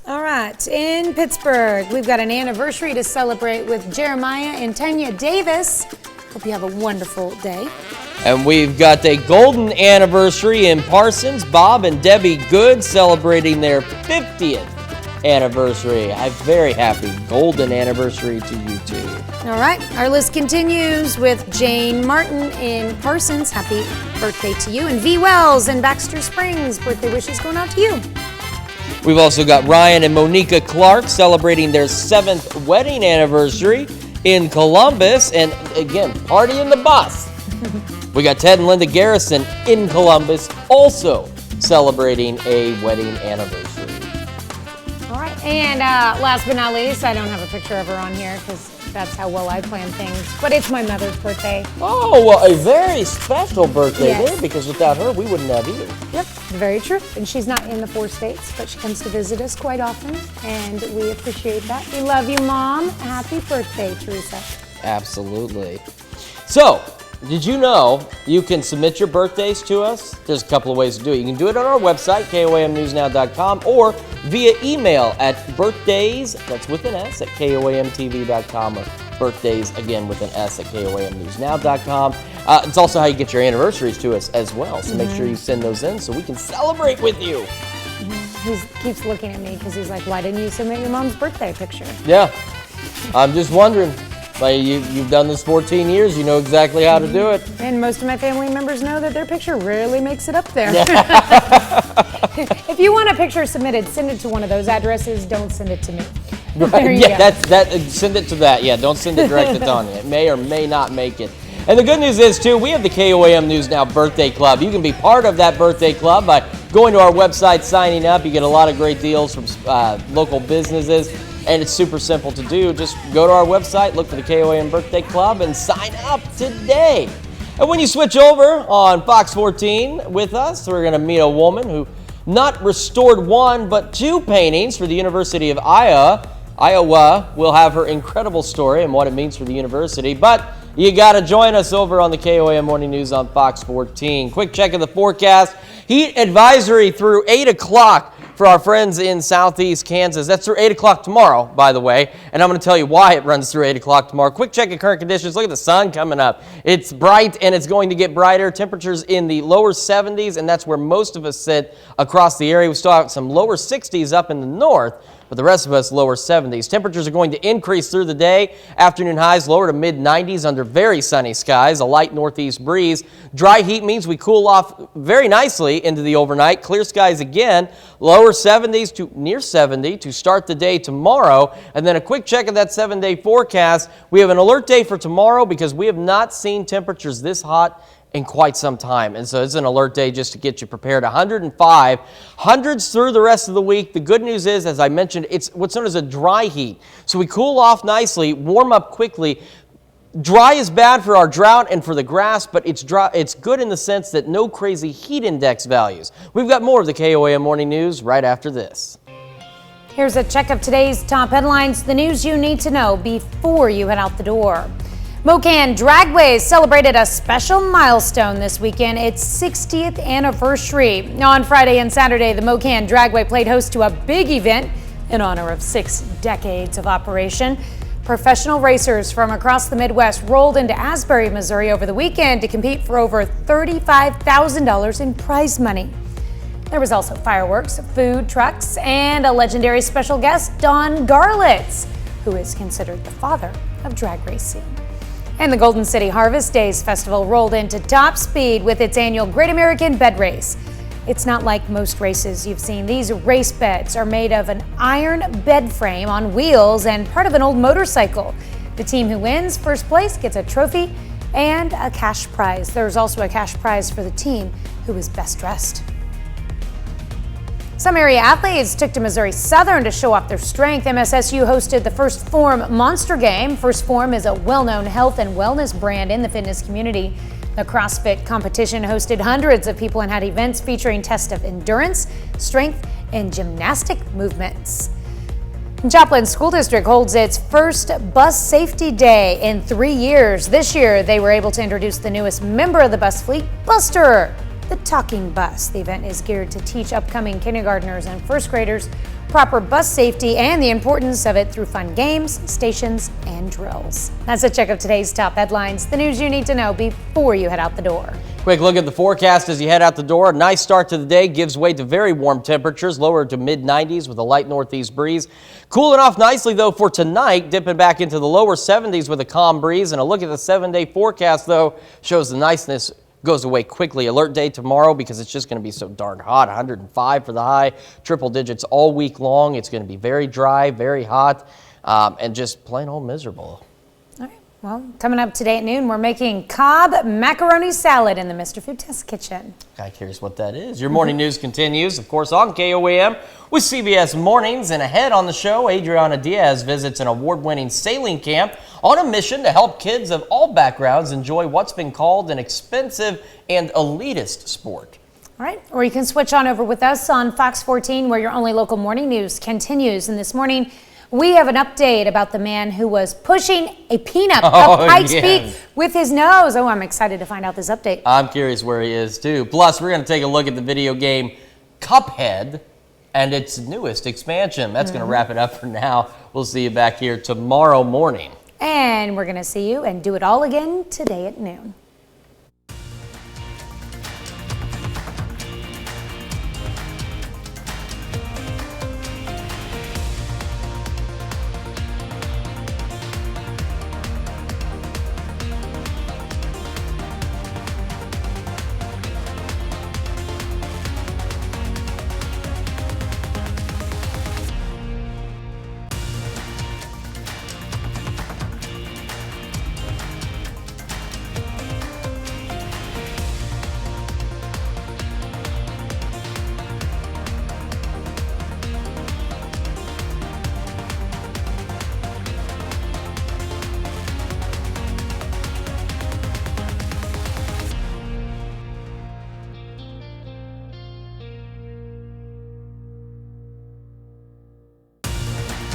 All right, in Pittsburgh, we've got an anniversary to celebrate with Jeremiah and Tanya Davis. Hope you have a wonderful day. And we've got a golden anniversary in Parsons. Bob and Debbie Good celebrating their 50th anniversary. I'm very happy. Golden anniversary to you too. All right, our list continues with Jane Martin in Parsons. Happy birthday to you. And V. Wells in Baxter Springs. Birthday wishes going out to you. We've also got Ryan and Monica Clark celebrating their 7th wedding anniversary in Columbus. And again, party in the bus. We got Ted and Linda Garrison in Columbus also celebrating a wedding anniversary. All right, and last but not least, I don't have a picture of her on here because that's how well I plan things, but it's my mother's birthday. Oh, well, a very special birthday Yes. there, because without her, we wouldn't have either. Yep, very true. And she's not in the 4 states, but she comes to visit us quite often, and we appreciate that. We love you, Mom. Happy birthday, Teresa. Absolutely. So, did you know you can submit your birthdays to us? There's a couple of ways to do it. You can do it on our website, KOAMnewsnow.com, or via email at birthdays, that's with an S, at KOAMTV.com, or birthdays, again, with an S, at KOAMnewsnow.com. It's also how you get your anniversaries to us as well, so make sure you send those in so we can celebrate with you. He keeps looking at me because he's like, why didn't you submit your mom's birthday picture? Yeah, I'm just wondering. Like you've done this 14 years, you know exactly how to do it. And most of my family members know that their picture rarely makes it up there. If you want a picture submitted, send it to one of those addresses. Don't send it to me. There you go. Send it to that. Yeah, don't send it direct to Tanya. It may or may not make it. And the good news is, too, we have the KOAM News Now Birthday Club. You can be part of that birthday club by going to our website, signing up. You get a lot of great deals from local businesses. And it's super simple to do. Just go to our website, look for the KOAM Birthday Club, and sign up today. And when you switch over on Fox 14 with us, we're going to meet a woman who not restored 1, but 2 paintings for the University of Iowa. We'll have her incredible story and what it means for the university. But you got to join us over on the KOAM Morning News on Fox 14. Quick check of the forecast. Heat advisory through 8 o'clock. For our friends in southeast Kansas. That's through 8 o'clock tomorrow, by the way, and I'm going to tell you why it runs through 8 o'clock tomorrow. Quick check of current conditions. Look at the sun coming up. It's bright, and it's going to get brighter. Temperatures in the lower 70s, and that's where most of us sit across the area. We still have some lower 60s up in the north, but the rest of us lower 70s. Temperatures are going to increase through the day. Afternoon highs lower to mid-90s under very sunny skies, a light northeast breeze. Dry heat means we cool off very nicely into the overnight. Clear skies again, lower 70s to near 70 to start the day tomorrow. And then a quick check of that 7-day forecast. We have an alert day for tomorrow because we have not seen temperatures this hot in quite some time. And so it's an alert day just to get you prepared. 105, hundreds through the rest of the week. The good news is, as I mentioned, it's what's known as a dry heat. So we cool off nicely, warm up quickly. Dry is bad for our drought and for the grass, but it's good in the sense that no crazy heat index values. We've got more of the KOAM Morning News right after this. Here's a check of today's top headlines, the news you need to know before you head out the door. Mocan Dragways celebrated a special milestone this weekend, its 60th anniversary. On Friday and Saturday, the Mocan Dragway played host to a big event in honor of 6 decades of operation. Professional racers from across the Midwest rolled into Asbury, Missouri over the weekend to compete for over $35,000 in prize money. There was also fireworks, food trucks, and a legendary special guest, Don Garlitz, who is considered the father of drag racing. And the Golden City Harvest Days Festival rolled into top speed with its annual Great American Bed Race. It's not like most races you've seen. These race beds are made of an iron bed frame on wheels and part of an old motorcycle. The team who wins first place gets a trophy and a cash prize. There's also a cash prize for the team who is best dressed. Some area athletes took to Missouri Southern to show off their strength. MSSU hosted the First Form Monster Game. First Form is a well-known health and wellness brand in the fitness community. The CrossFit competition hosted hundreds of people and had events featuring tests of endurance, strength, and gymnastic movements. Joplin School District holds its first bus safety day in 3 years. This year, they were able to introduce the newest member of the bus fleet, Buster, the talking bus. The event is geared to teach upcoming kindergartners and first graders proper bus safety and the importance of it through fun games, stations, and drills. That's a check of today's top headlines, the news you need to know before you head out the door. Quick look at the forecast as you head out the door. A nice start to the day gives way to very warm temperatures, lower to mid-90s with a light northeast breeze. Cooling off nicely, though, for tonight, dipping back into the lower 70s with a calm breeze. And a look at the 7-day forecast, though, shows the niceness goes away quickly. Alert day tomorrow because it's just going to be so darn hot. 105 for the high, triple digits all week long. It's going to be very dry, very hot, and just plain old miserable. All right. Well, coming up today at noon, we're making Cobb macaroni salad in the Mr. Food Test Kitchen. I'm curious what that is. Your morning news continues, of course, on KOAM with CBS Mornings. And ahead on the show, Adriana Diaz visits an award-winning sailing camp on a mission to help kids of all backgrounds enjoy what's been called an expensive and elitist sport. All right, or you can switch on over with us on Fox 14, where your only local morning news continues. And this morning, we have an update about the man who was pushing a peanut up Pikes Peak with his nose. Oh, I'm excited to find out this update. I'm curious where he is, too. Plus, we're going to take a look at the video game Cuphead and its newest expansion. That's going to wrap it up for now. We'll see you back here tomorrow morning. And we're going to see you and do it all again today at noon.